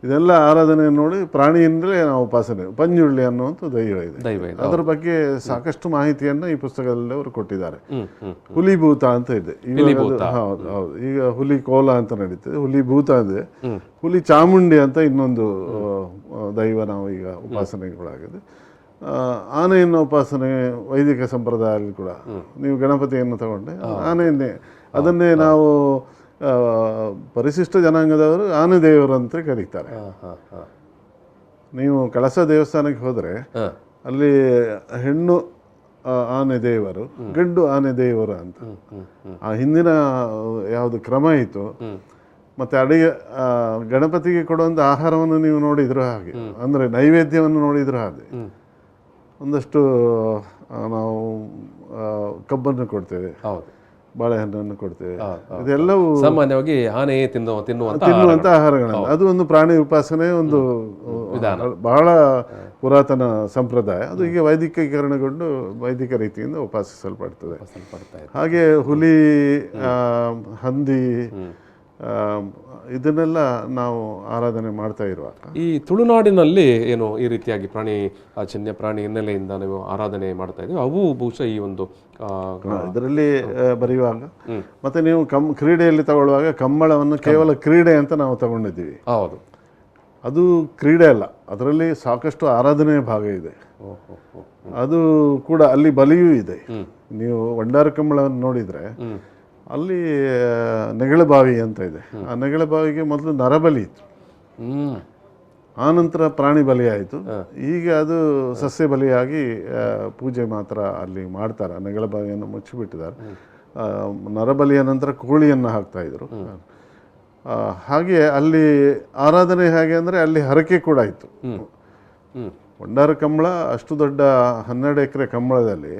ಇದೆಲ್ಲ ಆರಾಧನೆ ನೋಡಿ ಪ್ರಾಣಿಯಿಂದಲೇ ನಾವು ಉಪಾಸನೆ. ಪಂಜುಳ್ಳಿ ಅನ್ನುವಂಥ ದೈವ ಇದೆ. ಅದರ ಬಗ್ಗೆ ಸಾಕಷ್ಟು ಮಾಹಿತಿಯನ್ನು ಈ ಪುಸ್ತಕದಲ್ಲಿ ಅವರು ಕೊಟ್ಟಿದ್ದಾರೆ. ಹುಲಿಭೂತ ಅಂತ ಇದೆ. ಹೌದು ಹೌದು. ಈಗ ಹುಲಿ ಕೋಲ ಅಂತ ನಡೀತದೆ, ಹುಲಿ ಭೂತ ಇದೆ. ಹುಲಿ ಚಾಮುಂಡಿ ಅಂತ ಇನ್ನೊಂದು ದೈವ ನಾವು ಈಗ ಉಪಾಸನೆಗಳಾಗಿದೆ. ಆನೆಯನ್ನು ಉಪಾಸನೆ ವೈದಿಕ ಸಂಪ್ರದಾಯದಲ್ಲಿ ಕೂಡ ನೀವು ಗಣಪತಿಯನ್ನು ತಗೊಂಡೆ ಆನೆಯನ್ನೇ, ಅದನ್ನೇ ನಾವು ಪರಿಶಿಷ್ಟ ಜನಾಂಗದವರು ಆನೆ ದೇವರು ಅಂತ ಕರೀತಾರೆ. ನೀವು ಕಳಸ ದೇವಸ್ಥಾನಕ್ಕೆ ಹೋದರೆ ಅಲ್ಲಿ ಹೆಣ್ಣು ಆನೆ ದೇವರು, ಗಂಡು ಆನೆ ದೇವರು ಅಂತ. ಆ ಹಿಂದಿನ ಯಾವುದು ಕ್ರಮ ಇತ್ತು. ಮತ್ತು ಅಡಿಗೆ ಗಣಪತಿಗೆ ಕೊಡುವಂಥ ಆಹಾರವನ್ನು ನೀವು ನೋಡಿದ್ರು ಹಾಗೆ, ಅಂದರೆ ನೈವೇದ್ಯವನ್ನು ನೋಡಿದ್ರು ಹಾಗೆ. ಒಂದಷ್ಟು ನಾವು ಕಬ್ಬನ್ನು ಕೊಡ್ತೇವೆ, ಬಾಳೆಹಣ್ಣನ್ನು ಕೊಡ್ತೇವೆ. ಇದೆಲ್ಲವೂ ಸಾಮಾನ್ಯವಾಗಿ ಆನೆ ತಿನ್ನುವಂತ ಆಹಾರಗಳಲ್ಲ. ಅದು ಒಂದು ಪ್ರಾಣಿ ಉಪಾಸನೆ, ಒಂದು ಬಹಳ ಪುರಾತನ ಸಂಪ್ರದಾಯ. ಅದು ಈಗ ವೈದಿಕೀಕರಣಗೊಂಡು ವೈದಿಕ ರೀತಿಯಿಂದ ಉಪಾಸಿಸಲ್ಪಡ್ತದೆ. ಹಾಗೆ ಹುಲಿ, ಹಂದಿ, ಇದನ್ನೆಲ್ಲ ನಾವು ಆರಾಧನೆ ಮಾಡ್ತಾ ಇರುವಾಗ ಈ ತುಳುನಾಡಿನಲ್ಲಿ ಏನು ಈ ರೀತಿಯಾಗಿ ಪ್ರಾಣಿ ಜನ್ಯ ಪ್ರಾಣಿ ಹಿನ್ನೆಲೆಯಿಂದ ನೀವು ಆರಾಧನೆ ಮಾಡ್ತಾ ಇದ್ದೀವಿ, ಅವು ಬಹುಶಃ ಈ ಒಂದು ಇದರಲ್ಲಿ ಬರೆಯುವಾಗ, ಮತ್ತೆ ನೀವು ಕ್ರೀಡೆಯಲ್ಲಿ ತಗೊಳ್ಳುವಾಗ ಕಂಬಳವನ್ನು ಕೇವಲ ಕ್ರೀಡೆ ಅಂತ ನಾವು ತಗೊಂಡಿದ್ದೀವಿ. ಹೌದು, ಅದು ಕ್ರೀಡೆ ಅಲ್ಲ, ಅದರಲ್ಲಿ ಸಾಕಷ್ಟು ಆರಾಧನೆಯ ಭಾಗ ಇದೆ. ಅದು ಕೂಡ ಅಲ್ಲಿ ಬಲಿಯೂ ಇದೆ. ನೀವು ಭಂಡಾರ ಕಂಬಳವನ್ನು ನೋಡಿದರೆ ಅಲ್ಲಿ ನೆಗಳಬಾವಿ ಅಂತ ಇದೆ. ಆ ನೆಗಳಬಾವಿಗೆ ಮೊದಲು ನರಬಲಿ ಇತ್ತು, ಆನಂತರ ಪ್ರಾಣಿ ಬಲಿ ಆಯಿತು. ಈಗ ಅದು ಸಸ್ಯ ಬಲಿಯಾಗಿ ಪೂಜೆ ಮಾತ್ರ ಅಲ್ಲಿ ಮಾಡ್ತಾರೆ. ನೆಗಳಬಾವಿಯನ್ನು ಮುಚ್ಚಿಬಿಟ್ಟಿದ್ದಾರೆ. ನರಬಲಿಯ ನಂತರ ಕೋಳಿಯನ್ನು ಹಾಕ್ತಾಯಿದ್ರು. ಹಾಗೆ ಅಲ್ಲಿ ಆರಾಧನೆ ಹೇಗೆ ಅಂದರೆ ಅಲ್ಲಿ ಹರಕೆ ಕೂಡ ಇತ್ತು. ಭಂಡಾರ ಕಂಬಳ ಅಷ್ಟು ದೊಡ್ಡ 12 ಎಕರೆ ಕಂಬಳದಲ್ಲಿ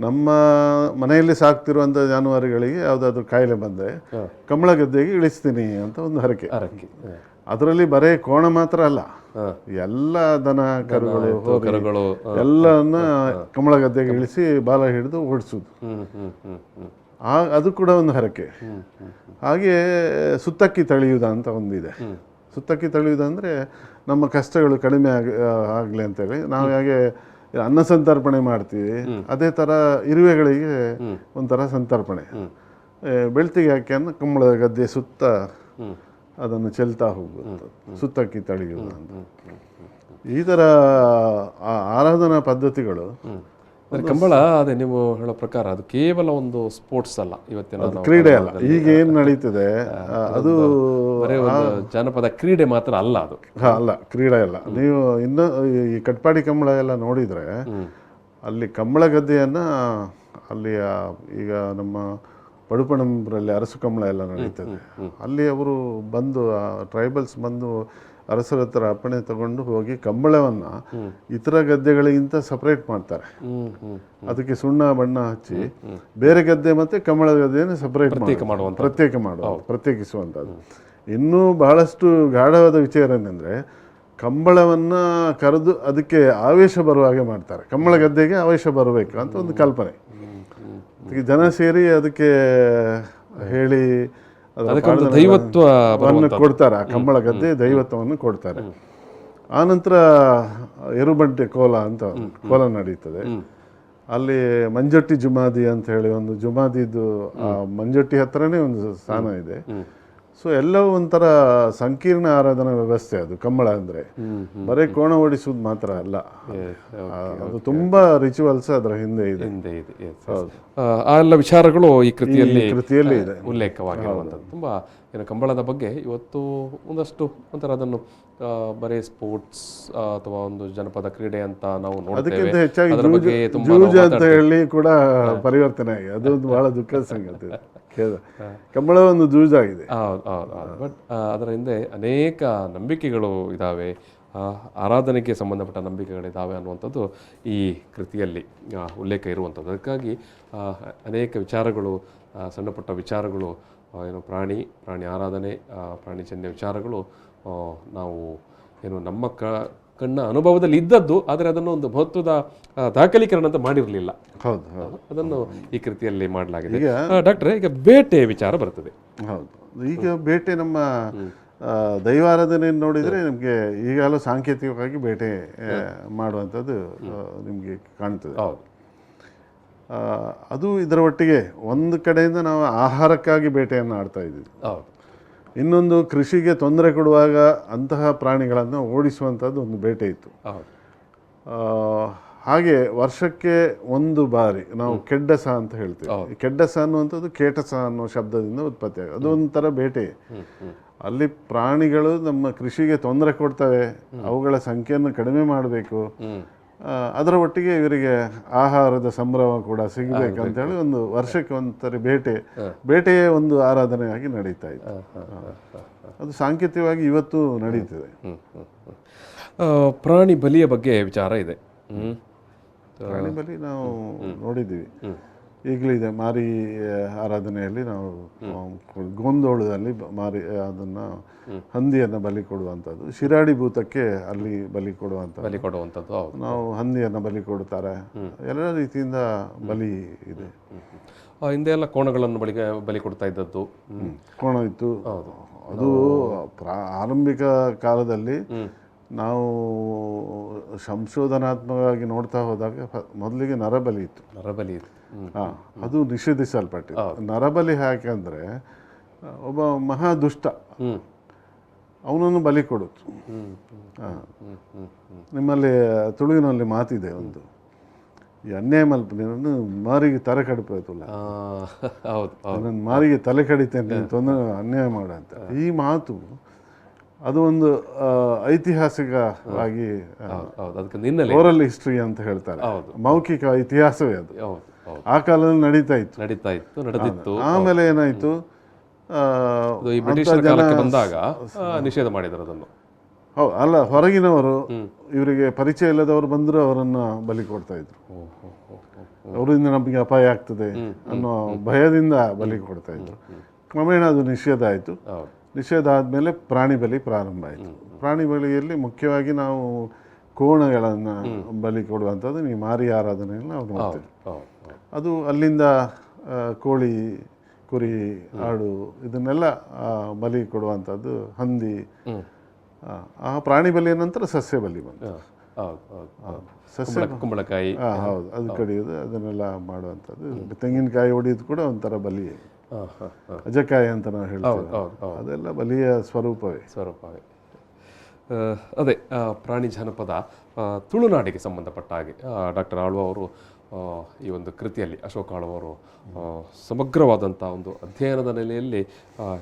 ನಮ್ಮ ಮನೆಯಲ್ಲಿ ಸಾಕ್ತಿರುವಂಥ ಜಾನುವಾರುಗಳಿಗೆ ಯಾವುದಾದ್ರೂ ಕಾಯಿಲೆ ಬಂದರೆ ಕಂಬಳ ಗದ್ದೆಗೆ ಇಳಿಸ್ತೀನಿ ಅಂತ ಒಂದು ಹರಕೆ. ಅದರಲ್ಲಿ ಬರೀ ಕೋಣ ಮಾತ್ರ ಅಲ್ಲ, ಎಲ್ಲ ದನ ಕರುಗಳು ಎಲ್ಲವನ್ನ ಕಂಬಳ ಗದ್ದೆಗೆ ಇಳಿಸಿ ಬಾಲ ಹಿಡಿದು ಓಡಿಸೋದು, ಅದು ಕೂಡ ಒಂದು ಹರಕೆ. ಹಾಗೆ ಸುತ್ತಕ್ಕಿ ತಳೆಯುವುದ ಅಂತ ಒಂದಿದೆ. ಸುತ್ತಕ್ಕಿ ತಳೆಯುವುದಂದರೆ ನಮ್ಮ ಕಷ್ಟಗಳು ಕಡಿಮೆ ಆಗಲಿ ಅಂತೇಳಿ ನಾವು ಹೇಗೆ ಅನ್ನ ಸಂತರ್ಪಣೆ ಮಾಡ್ತೀವಿ, ಅದೇ ಥರ ಇರುವೆಗಳಿಗೆ ಒಂಥರ ಸಂತರ್ಪಣೆ. ಬೆಳ್ತಿಗೆ ಹಾಕಿ ಅನ್ನ ಕಂಬಳದ ಗದ್ದೆ ಸುತ್ತ ಅದನ್ನು ಚೆಲ್ತಾ ಹೋಗುವುದು, ಸುತ್ತಕ್ಕಿ ತಳೆಯುವುದು ಅಂತ. ಈ ಥರ ಆರಾಧನಾ ಪದ್ಧತಿಗಳು. ಕಂಬಳ ಅದೇ ನೀವು ಹೇಳೋ ಪ್ರಕಾರ ಅದು ಕೇವಲ ಒಂದು ಸ್ಪೋರ್ಟ್ಸ್ ಅಲ್ಲ, ಇವತ್ತಿನ ಕ್ರೀಡೆ ಅಲ್ಲ. ಈಗ ಏನು ನಡೀತದೆ ಅದು ಜಾನಪದ ಕ್ರೀಡೆ ಮಾತ್ರ ಅಲ್ಲ, ಅದು ಅಲ್ಲ, ಕ್ರೀಡೆ ಅಲ್ಲ. ನೀವು ಇನ್ನು ಈ ಕಟ್ಪಾಡಿ ಕಂಬಳ ಎಲ್ಲ ನೋಡಿದರೆ ಅಲ್ಲಿ ಕಂಬಳ ಗದ್ದೆಯನ್ನು ಅಲ್ಲಿ ಈಗ ನಮ್ಮ ಪಡುಪಣಂಬರಲ್ಲಿ ಅರಸು ಕಂಬಳ ಎಲ್ಲ ನಡೀತದೆ. ಅಲ್ಲಿ ಅವರು ಬಂದು ಟ್ರೈಬಲ್ಸ್ ಬಂದು ಅರಸರ ಹತ್ರ ಅಪ್ಪಣೆ ತಗೊಂಡು ಹೋಗಿ ಕಂಬಳವನ್ನು ಇತರ ಗದ್ದೆಗಳಿಗಿಂತ ಸಪ್ರೇಟ್ ಮಾಡ್ತಾರೆ. ಅದಕ್ಕೆ ಸುಣ್ಣ ಬಣ್ಣ ಹಚ್ಚಿ ಬೇರೆ ಗದ್ದೆ ಮತ್ತು ಕಂಬಳ ಗದ್ದೆಯನ್ನು ಸಪ್ರೇಟ್ ಪ್ರತ್ಯೇಕಿಸುವಂಥದ್ದು. ಇನ್ನೂ ಬಹಳಷ್ಟು ಗಾಢವಾದ ವಿಚಾರ ಏನಂದರೆ ಕಂಬಳವನ್ನು ಕರೆದು ಅದಕ್ಕೆ ಆವೇಶ ಬರುವ ಹಾಗೆ ಮಾಡ್ತಾರೆ. ಕಂಬಳ ಗದ್ದೆಗೆ ಆವೇಶ ಬರಬೇಕು ಅಂತ ಒಂದು ಕಲ್ಪನೆ. ಅದಕ್ಕೆ ಜನ ಸೇರಿ ಅದಕ್ಕೆ ಹೇಳಿ ದೈವತ್ವವನ್ನು ಕೊಡ್ತಾರೆ. ಆ ಕಂಬಳ ಗದ್ದೆ ದೈವತ್ವವನ್ನು ಕೊಡ್ತಾರೆ. ಆನಂತರ ಎರುಬಂಟೆ ಕೋಲ ಅಂತ ಕೋಲ ನಡೀತದೆ. ಅಲ್ಲಿ ಮಂಜೊಟ್ಟಿ ಜುಮಾದಿ ಅಂತ ಹೇಳಿ ಒಂದು ಜುಮಾದಿದ್ದು ಆ ಮಂಜೊಟ್ಟಿ ಹತ್ರನೇ ಒಂದು ಸ್ಥಾನ ಇದೆ. ಸೊ ಎಲ್ಲವೂ ಒಂಥರ ಸಂಕೀರ್ಣ ಆರಾಧನಾ ವ್ಯವಸ್ಥೆ ಅದು ಕಂಬಳ ಅಂದರೆ. ಬರೀ ಕೋಣ ಓಡಿಸುವುದು ಮಾತ್ರ ಅಲ್ಲ, ಅದು ತುಂಬಾ ರಿಚುವಲ್ಸ್ ಅದರ ಹಿಂದೆ ಇದೆ. ಆ ಎಲ್ಲ ವಿಚಾರಗಳು ಈ ಕೃತಿಯಲ್ಲಿ ಇದೆ, ಉಲ್ಲೇಖವಾಗಿರುವಂಥದ್ದು. ತುಂಬ ಏನು ಕಂಬಳದ ಬಗ್ಗೆ ಇವತ್ತು ಒಂದಷ್ಟು ಒಂಥರ ಅದನ್ನು ಬರೀ ಸ್ಪೋರ್ಟ್ಸ್ ಅಥವಾ ಒಂದು ಜನಪದ ಕ್ರೀಡೆ ಅಂತ ನಾವು ನೋಡ್ತೇವೆ. ಅದಕ್ಕಿಂತ ಹೆಚ್ಚಾಗಿ ಅದರ ಬಗ್ಗೆ ತುಂಬಾ ಜೂಜ್ ಅಂತ ಹೇಳಿ ಕೂಡ ಪರಿವರ್ತನೆ ಆಗಿದೆ. ಅದೊಂದು ಬಹಳ ದುಃಖದ ಸಂಗತಿ. ಕಂಬಳ ಒಂದು ಜೂಜ್ ಆಗಿದೆ. ಬಟ್ ಅದರ ಹಿಂದೆ ಅನೇಕ ನಂಬಿಕೆಗಳು ಇದ್ದಾವೆ, ಆರಾಧನೆಗೆ ಸಂಬಂಧಪಟ್ಟ ನಂಬಿಕೆಗಳಿದ್ದಾವೆ ಅನ್ನುವಂಥದ್ದು ಈ ಕೃತಿಯಲ್ಲಿ ಉಲ್ಲೇಖ ಇರುವಂಥದ್ದು. ಅದಕ್ಕಾಗಿ ಅನೇಕ ವಿಚಾರಗಳು, ಸಣ್ಣ ಪುಟ್ಟ ವಿಚಾರಗಳು, ಏನು ಪ್ರಾಣಿ ಆರಾಧನೆ, ಪ್ರಾಣಿಜನ್ಯ ವಿಚಾರಗಳು ನಾವು ಏನು ನಮ್ಮ ಕಣ್ಣ ಅನುಭವದಲ್ಲಿ ಇದ್ದದ್ದು, ಆದರೆ ಅದನ್ನು ಒಂದು ಮಹತ್ವದ ದಾಖಲೀಕರಣ ಅಂತ ಮಾಡಿರಲಿಲ್ಲ. ಹೌದು, ಅದನ್ನು ಈ ಕೃತಿಯಲ್ಲಿ ಮಾಡಲಾಗಿದೆ. ಡಾಕ್ಟ್ರೆ, ಈಗ ಬೇಟೆ ವಿಚಾರ ಬರ್ತದೆ. ಹೌದು, ಈಗ ಬೇಟೆ ನಮ್ಮ ದೈವಾರಾಧನೆಯನ್ನು ನೋಡಿದರೆ ನಿಮಗೆ ಈಗಲೂ ಸಾಂಕೇತಿಕವಾಗಿ ಬೇಟೆ ಮಾಡುವಂಥದ್ದು ನಿಮಗೆ ಕಾಣ್ತದೆ. ಹೌದು, ಅದು ಇದರ ಒಟ್ಟಿಗೆ ಒಂದು ಕಡೆಯಿಂದ ನಾವು ಆಹಾರಕ್ಕಾಗಿ ಬೇಟೆಯನ್ನು ಆಡ್ತಾ ಇದ್ದೀವಿ. ಹೌದು. ಇನ್ನೊಂದು ಕೃಷಿಗೆ ತೊಂದರೆ ಕೊಡುವಾಗ ಅಂತಹ ಪ್ರಾಣಿಗಳನ್ನು ಓಡಿಸುವಂಥದ್ದು ಒಂದು ಬೇಟೆ ಇತ್ತು. ಹಾಗೆ ವರ್ಷಕ್ಕೆ ಒಂದು ಬಾರಿ ನಾವು ಕೆಡ್ಡಸ ಅಂತ ಹೇಳ್ತೀವಿ. ಕೆಡ್ಡಸ ಅನ್ನುವಂಥದ್ದು ಕೇಟಸ ಅನ್ನೋ ಶಬ್ದದಿಂದ ಉತ್ಪತ್ತಿ ಆಗುತ್ತೆ. ಅದು ಒಂಥರ ಬೇಟೆ. ಅಲ್ಲಿ ಪ್ರಾಣಿಗಳು ನಮ್ಮ ಕೃಷಿಗೆ ತೊಂದರೆ ಕೊಡ್ತವೆ, ಅವುಗಳ ಸಂಖ್ಯೆಯನ್ನು ಕಡಿಮೆ ಮಾಡಬೇಕು, ಅದರ ಒಟ್ಟಿಗೆ ಇವರಿಗೆ ಆಹಾರದ ಸಂಭ್ರಮ ಕೂಡ ಸಿಗಬೇಕಂತೇಳಿ ಒಂದು ವರ್ಷಕ್ಕೆ ಒಂದ್ಸರಿ ಬೇಟೆಯೇ ಒಂದು ಆರಾಧನೆಯಾಗಿ ನಡೀತಾ ಇತ್ತು. ಅದು ಸಾಂಕೇತಿಕವಾಗಿ ಇವತ್ತು ನಡೀತಿದೆ. ಪ್ರಾಣಿ ಬಲಿಯ ಬಗ್ಗೆ ವಿಚಾರ ಇದೆ. ಪ್ರಾಣಿ ಬಲಿ ನಾವು ನೋಡಿದ್ದೀವಿ, ಈಗಲೂ ಇದೆ. ಮಾರಿ ಆರಾಧನೆಯಲ್ಲಿ ನಾವು ಗೋಂದೋಳದಲ್ಲಿ ಮಾರಿ ಅದನ್ನು ಹಂದಿಯನ್ನು ಬಲಿ ಕೊಡುವಂಥದ್ದು, ಶಿರಾಡಿ ಭೂತಕ್ಕೆ ಅಲ್ಲಿ ಬಲಿ ಕೊಡುವಂಥದ್ದು ನಾವು ಹಂದಿಯನ್ನು ಬಲಿ ಕೊಡ್ತಾರೆ. ಎಲ್ಲ ರೀತಿಯಿಂದ ಬಲಿ ಇದೆ. ಹಿಂದೆ ಎಲ್ಲ ಕೋಣಗಳನ್ನು ಬಲಿ ಕೊಡ್ತಾ ಇದ್ದದ್ದು, ಕೋಣ ಇತ್ತು. ಅದು ಆರಂಭಿಕ ಕಾಲದಲ್ಲಿ ನಾವು ಸಂಶೋಧನಾತ್ಮಕವಾಗಿ ನೋಡ್ತಾ ಹೋದಾಗ ಮೊದಲಿಗೆ ನರಬಲಿ ಇತ್ತು. ಅದು ನಿಷೇಧಿಸಲ್ಪಟ್ಟಿದೆ. ನರಬಲಿ ಯಾಕೆಂದರೆ ಒಬ್ಬ ಮಹಾ ದುಷ್ಟ ಅವನನ್ನು ಬಲಿ ಕೊಡುತ್ತು. ನಿಮ್ಮಲ್ಲಿ ತುಳುವಿನಲ್ಲಿ ಮಾತಿದೆ ಒಂದು, ಈ ಅನ್ಯಾಯ ಮಲ್ಪನೇನು ಮಾರಿಗೆ ತಲೆ ಕಡಿಪೋಯ್ತಲ್ಲ, ನನ್ನ ಮಾರಿಗೆ ತಲೆ ಕಡಿತೇನೆ ತೊಂದರೆ ಅನ್ಯಾಯ ಮಾಡ ಅಂತ. ಈ ಮಾತು ಅದು ಒಂದು ಐತಿಹಾಸಿಕವಾಗಿ ಓರಲ್ ಹಿಸ್ಟ್ರಿ ಅಂತ ಹೇಳ್ತಾರೆ, ಮೌಖಿಕ ಇತಿಹಾಸವೇ ಅದು. ಆ ಕಾಲದಲ್ಲಿ ನಡೀತಾ ಇತ್ತು. ಆಮೇಲೆ ಏನಾಯ್ತು, ಬಂದಾಗ ನಿಷೇಧ ಮಾಡಿದ್ರು ಅದನ್ನು. ಹೌದು, ಅಲ್ಲ, ಹೊರಗಿನವರು ಇವರಿಗೆ ಪರಿಚಯ ಇಲ್ಲದವರು ಬಂದರೂ ಅವರನ್ನು ಬಲಿ ಕೊಡ್ತಾ ಇದ್ರು. ಅವರಿಂದ ನಮಗೆ ಅಪಾಯ ಆಗ್ತದೆ ಅನ್ನೋ ಭಯದಿಂದ ಬಲಿ ಕೊಡ್ತಾ ಇದ್ರು. ಕ್ರಮೇಣ ಅದು ನಿಷೇಧ ಆಯಿತು. ನಿಷೇಧ ಆದಮೇಲೆ ಪ್ರಾಣಿ ಬಲಿ ಪ್ರಾರಂಭ ಆಯಿತು. ಪ್ರಾಣಿ ಬಲಿಯಲ್ಲಿ ಮುಖ್ಯವಾಗಿ ನಾವು ಕೋಣಗಳನ್ನು ಬಲಿ ಕೊಡುವಂಥದ್ದು ಈ ಮಾರಿ ಆರಾಧನೆಯಲ್ಲಿ ನಾವು ನೋಡ್ತೇವೆ. ಅದು ಅಲ್ಲಿಂದ ಕೋಳಿ, ಕುರಿ, ಆಡು ಇದನ್ನೆಲ್ಲ ಬಲಿ ಕೊಡುವಂಥದ್ದು. ಹಂದಿ, ಆ ಪ್ರಾಣಿ ಬಲಿಯ ನಂತರ ಸಸ್ಯ ಬಲಿ ಬಂತು. ಕುಂಬಳಕಾಯಿ, ಹೌದು, ಅದು ಕಡಿಯೋದು, ಅದನ್ನೆಲ್ಲ ಮಾಡುವಂಥದ್ದು. ತೆಂಗಿನಕಾಯಿ ಹೊಡಿಯೋದು ಕೂಡ ಒಂಥರ ಬಲಿ. ಅಜಕಾಯಿ ಅಂತ ನಾವು ಹೇಳ್ತೇವೆ, ಅದೆಲ್ಲ ಬಲಿಯ ಸ್ವರೂಪವೇ. ಅದೇ ಪ್ರಾಣಿ ಜನಪದ ತುಳುನಾಡಿಗೆ ಸಂಬಂಧಪಟ್ಟ ಹಾಗೆ ಡಾಕ್ಟರ್ ಆಳ್ವ ಅವರು ಈ ಒಂದು ಕೃತಿಯಲ್ಲಿ, ಅಶೋಕ್ ಆಳ್ವ ಅವರು ಸಮಗ್ರವಾದಂಥ ಒಂದು ಅಧ್ಯಯನದ ನೆಲೆಯಲ್ಲಿ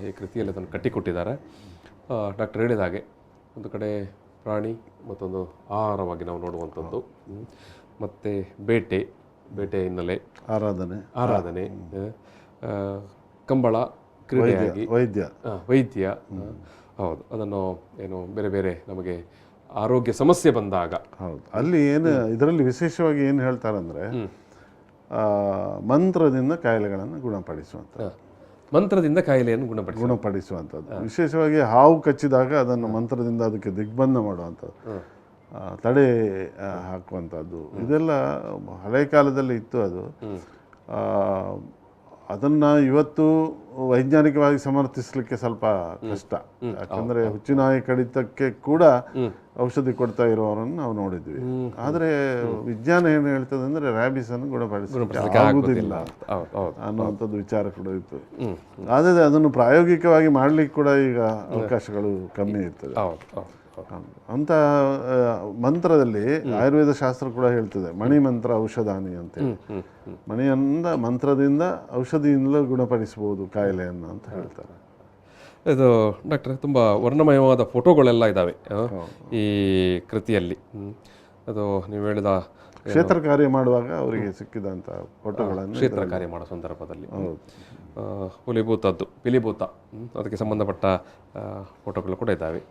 ಈ ಕೃತಿಯಲ್ಲಿ ಅದನ್ನು ಕಟ್ಟಿಕೊಟ್ಟಿದ್ದಾರೆ. ಡಾಕ್ಟರ್ ಹೇಳಿದ ಹಾಗೆ ಒಂದು ಕಡೆ ಪ್ರಾಣಿ, ಮತ್ತೊಂದು ಆಹಾರವಾಗಿ ನಾವು ನೋಡುವಂಥದ್ದು, ಮತ್ತು ಬೇಟೆ ಹಿನ್ನೆಲೆ, ಆರಾಧನೆ, ಕಂಬಳ ಕ್ರೀಡೆಯಾಗಿ, ವೈದ್ಯ, ಹೌದು, ಅದನ್ನು ಏನು ಬೇರೆ ಬೇರೆ ನಮಗೆ ಆರೋಗ್ಯ ಸಮಸ್ಯೆ ಬಂದಾಗ, ಹೌದು, ಅಲ್ಲಿ ಏನು ಇದರಲ್ಲಿ ವಿಶೇಷವಾಗಿ ಏನು ಹೇಳ್ತಾರಂದರೆ ಮಂತ್ರದಿಂದ ಕಾಯಿಲೆಗಳನ್ನು ಕಾಯಿಲೆಯನ್ನು ಗುಣಪಡಿಸುವಂಥದ್ದು. ವಿಶೇಷವಾಗಿ ಹಾವು ಕಚ್ಚಿದಾಗ ಅದನ್ನು ಮಂತ್ರದಿಂದ ಅದಕ್ಕೆ ದಿಗ್ಬಂಧ ಮಾಡುವಂಥದ್ದು, ತಡೆ ಹಾಕುವಂಥದ್ದು, ಇದೆಲ್ಲ ಹಳೆ ಕಾಲದಲ್ಲಿ ಇತ್ತು. ಅದು ಅದನ್ನು ಇವತ್ತು ವೈಜ್ಞಾನಿಕವಾಗಿ ಸಮರ್ಥಿಸಲಿಕ್ಕೆ ಸ್ವಲ್ಪ ಕಷ್ಟ. ಯಾಕಂದರೆ ಹುಚ್ಚುನಾಯಿ ಕಡಿತಕ್ಕೆ ಕೂಡ ಔಷಧಿ ಕೊಡ್ತಾ ಇರೋರನ್ನು ನಾವು ನೋಡಿದ್ವಿ. ಆದರೆ ವಿಜ್ಞಾನ ಏನು ಹೇಳ್ತದೆ ಅಂದರೆ ರ್ಯಾಬಿಸನ್ನು ಗುಣಪಡಿಸಲಿಕ್ಕೆ ಆಗುವುದಿಲ್ಲ ಅನ್ನುವಂಥದ್ದು ವಿಚಾರ ಕೂಡ ಇತ್ತು. ಆದರೆ ಅದನ್ನು ಪ್ರಾಯೋಗಿಕವಾಗಿ ಮಾಡಲಿಕ್ಕೆ ಕೂಡ ಈಗ ಅವಕಾಶಗಳು ಕಮ್ಮಿ ಇರ್ತದೆ. ಅಂತ ಮಂತ್ರದಲ್ಲಿ ಆಯುರ್ವೇದ ಶಾಸ್ತ್ರ ಕೂಡ ಹೇಳ್ತದೆ, ಮಣಿ ಮಂತ್ರ ಔಷಧಾನಿ ಅಂತೇಳಿ. ಮಂತ್ರದಿಂದ ಔಷಧಿಯಿಂದಲೂ ಗುಣಪಡಿಸಬಹುದು ಕಾಯಿಲೆಯನ್ನು ಅಂತ ಹೇಳ್ತಾರೆ. ಇದು ಡಾಕ್ಟ್ರೆ ತುಂಬ ವರ್ಣಮಯವಾದ ಫೋಟೋಗಳೆಲ್ಲ ಇದ್ದಾವೆ ಈ ಕೃತಿಯಲ್ಲಿ. ಅದು ನೀವು ಹೇಳಿದ ಕ್ಷೇತ್ರ ಕಾರ್ಯ ಮಾಡುವಾಗ ಅವರಿಗೆ ಸಿಕ್ಕಿದಂಥ ಫೋಟೋಗಳನ್ನು ಕ್ಷೇತ್ರ ಕಾರ್ಯ ಮಾಡೋ ಸಂದರ್ಭದಲ್ಲಿ ಹುಲಿಭೂತದ್ದು ಪಿಲಿಭೂತ ಅದಕ್ಕೆ ಸಂಬಂಧಪಟ್ಟ ಫೋಟೋಗಳು ಕೂಡ ಇದ್ದಾವೆ.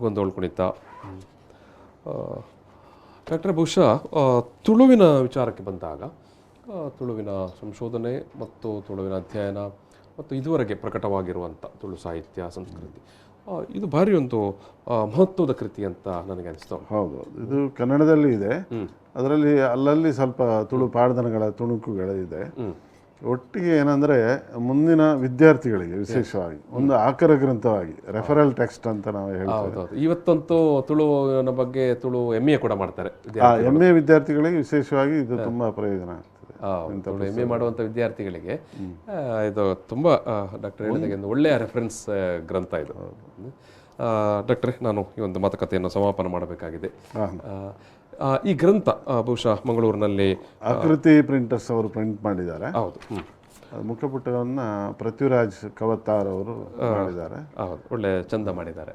ಗೊಂದೋಳು ಕುಣಿತ. ಡಾಕ್ಟ್ರೆ ಬಹುಶಃ ತುಳುವಿನ ವಿಚಾರಕ್ಕೆ ಬಂದಾಗ ತುಳುವಿನ ಸಂಶೋಧನೆ ಮತ್ತು ತುಳುವಿನ ಅಧ್ಯಯನ ಮತ್ತು ಇದುವರೆಗೆ ಪ್ರಕಟವಾಗಿರುವಂಥ ತುಳು ಸಾಹಿತ್ಯ ಸಂಸ್ಕೃತಿ ಇದು ಭಾರಿ ಒಂದು ಮಹತ್ವದ ಕೃತಿ ಅಂತ ನನಗೆ ಅನಿಸ್ತಾ ಉಂಟು. ಹೌದು, ಇದು ಕನ್ನಡದಲ್ಲಿ ಇದೆ. ಅದರಲ್ಲಿ ಅಲ್ಲಲ್ಲಿ ಸ್ವಲ್ಪ ತುಳು ಪಾಡ್ದನಗಳ ತುಣುಕುಗಳಿದೆ. ಒಟ್ಟಿಗೆ ಏನಂದರೆ ಮುಂದಿನ ವಿದ್ಯಾರ್ಥಿಗಳಿಗೆ ವಿಶೇಷವಾಗಿ ಒಂದು ಆಕರ ಗ್ರಂಥವಾಗಿ ರೆಫರಲ್ ಟೆಕ್ಸ್ಟ್ ಅಂತ ನಾವು ಹೇಳ್ತೇವೆ. ಇವತ್ತಂತೂ ತುಳುವಿನ ಬಗ್ಗೆ ತುಳು MA ಕೂಡ ಮಾಡ್ತಾರೆ. MA ವಿದ್ಯಾರ್ಥಿಗಳಿಗೆ ವಿಶೇಷವಾಗಿ ಇದು ತುಂಬ ಪ್ರಯೋಜನ ಆಗ್ತದೆ. MA ಮಾಡುವಂಥ ವಿದ್ಯಾರ್ಥಿಗಳಿಗೆ ಇದು ತುಂಬ ಡಾಕ್ಟರ್ ಹೇಳಿದಾಗೆ ಒಂದು ಒಳ್ಳೆಯ ರೆಫರೆನ್ಸ್ ಗ್ರಂಥ ಇದು. ಡಾಕ್ಟ್ರೆ, ನಾನು ಈ ಒಂದು ಮಾತುಕತೆಯನ್ನು ಸಮಾಪನ ಮಾಡಬೇಕಾಗಿದೆ. ಈ ಗ್ರಂಥ ಬಹುಶಃ ಮಂಗಳೂರಿನಲ್ಲಿ ಆಕೃತಿ ಪ್ರಿಂಟರ್ಸ್ ಅವರು ಪ್ರಿಂಟ್ ಮಾಡಿದ್ದಾರೆ. ಹೌದು, ಮುಖಪುಟವನ್ನು ಪೃಥ್ವಿರಾಜ್ ಕವತ್ತಾರ್ ಅವರು ಮಾಡಿದ್ದಾರೆ. ಹೌದು, ಒಳ್ಳೆ ಚಂದ ಮಾಡಿದ್ದಾರೆ.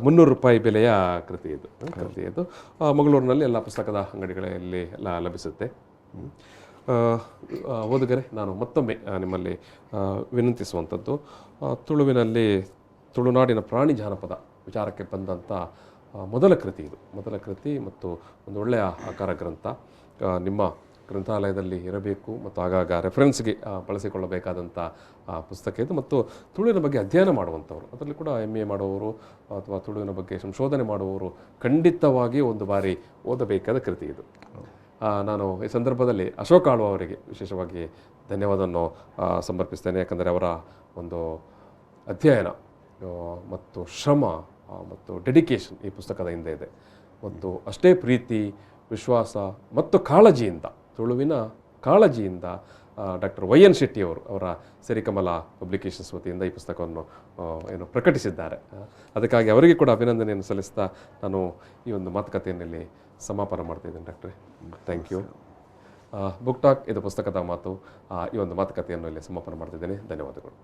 300 ರೂಪಾಯಿ ಬೆಲೆಯ ಕೃತಿ ಇದು. ಮಂಗಳೂರಿನಲ್ಲಿ ಎಲ್ಲ ಪುಸ್ತಕದ ಅಂಗಡಿಗಳಲ್ಲಿ ಎಲ್ಲ ಲಭಿಸುತ್ತೆ. ಓದುಗರೆ, ನಾನು ಮತ್ತೊಮ್ಮೆ ನಿಮ್ಮಲ್ಲಿ ವಿನಂತಿಸುವಂಥದ್ದು, ತುಳುವಿನಲ್ಲಿ ತುಳುನಾಡಿನ ಪ್ರಾಣಿ ಜಾನಪದ ವಿಚಾರಕ್ಕೆ ಬಂದಂಥ ಮೊದಲ ಕೃತಿ ಮತ್ತು ಒಂದು ಒಳ್ಳೆಯ ಆಕಾರ ಗ್ರಂಥ ನಿಮ್ಮ ಗ್ರಂಥಾಲಯದಲ್ಲಿ ಇರಬೇಕು ಮತ್ತು ಆಗಾಗ ರೆಫರೆನ್ಸ್ಗೆ ಬಳಸಿಕೊಳ್ಳಬೇಕಾದಂಥ ಪುಸ್ತಕ ಇದು. ಮತ್ತು ತುಳುವಿನ ಬಗ್ಗೆ ಅಧ್ಯಯನ ಮಾಡುವಂಥವ್ರು, ಅದರಲ್ಲಿ ಕೂಡ MA ಮಾಡುವವರು ಅಥವಾ ತುಳುವಿನ ಬಗ್ಗೆ ಸಂಶೋಧನೆ ಮಾಡುವವರು ಖಂಡಿತವಾಗಿ ಒಂದು ಬಾರಿ ಓದಬೇಕಾದ ಕೃತಿ ಇದು. ನಾನು ಈ ಸಂದರ್ಭದಲ್ಲಿ ಅಶೋಕ್ ಆಳ್ವ ಅವರಿಗೆ ವಿಶೇಷವಾಗಿ ಧನ್ಯವಾದವನ್ನು ಸಮರ್ಪಿಸ್ತೇನೆ. ಯಾಕಂದರೆ ಅವರ ಒಂದು ಅಧ್ಯಯನ ಮತ್ತು ಶ್ರಮ ಮತ್ತು ಡೆಡಿಕೇಶನ್ ಈ ಪುಸ್ತಕದ ಹಿಂದೆ ಇದೆ. ಮತ್ತು ಅಷ್ಟೇ ಪ್ರೀತಿ, ವಿಶ್ವಾಸ ಮತ್ತು ಕಾಳಜಿಯಿಂದ, ತುಳುವಿನ ಕಾಳಜಿಯಿಂದ ಡಾಕ್ಟರ್ YN ಶೆಟ್ಟಿ ಅವರ ಸಿರಿಕಮಲ ಪಬ್ಲಿಕೇಶನ್ಸ್ ವತಿಯಿಂದ ಈ ಪುಸ್ತಕವನ್ನು ಪ್ರಕಟಿಸಿದ್ದಾರೆ. ಅದಕ್ಕಾಗಿ ಅವರಿಗೆ ಕೂಡ ಅಭಿನಂದನೆಯನ್ನು ಸಲ್ಲಿಸ್ತಾ ನಾನು ಈ ಒಂದು ಮಾತುಕತೆಯಲ್ಲಿ ಸಮಾಪನ ಮಾಡ್ತಾಯಿದ್ದೇನೆ. ಡಾಕ್ಟ್ರೆ, ಥ್ಯಾಂಕ್ ಯು. ಬುಕ್ ಟಾಕ್ ಇದು ಪುಸ್ತಕದ ಮಾತು. ಈ ಒಂದು ಮಾತುಕತೆಯನ್ನು ಇಲ್ಲಿ ಸಮಾಪನ ಮಾಡ್ತಿದ್ದೇನೆ. ಧನ್ಯವಾದಗಳು.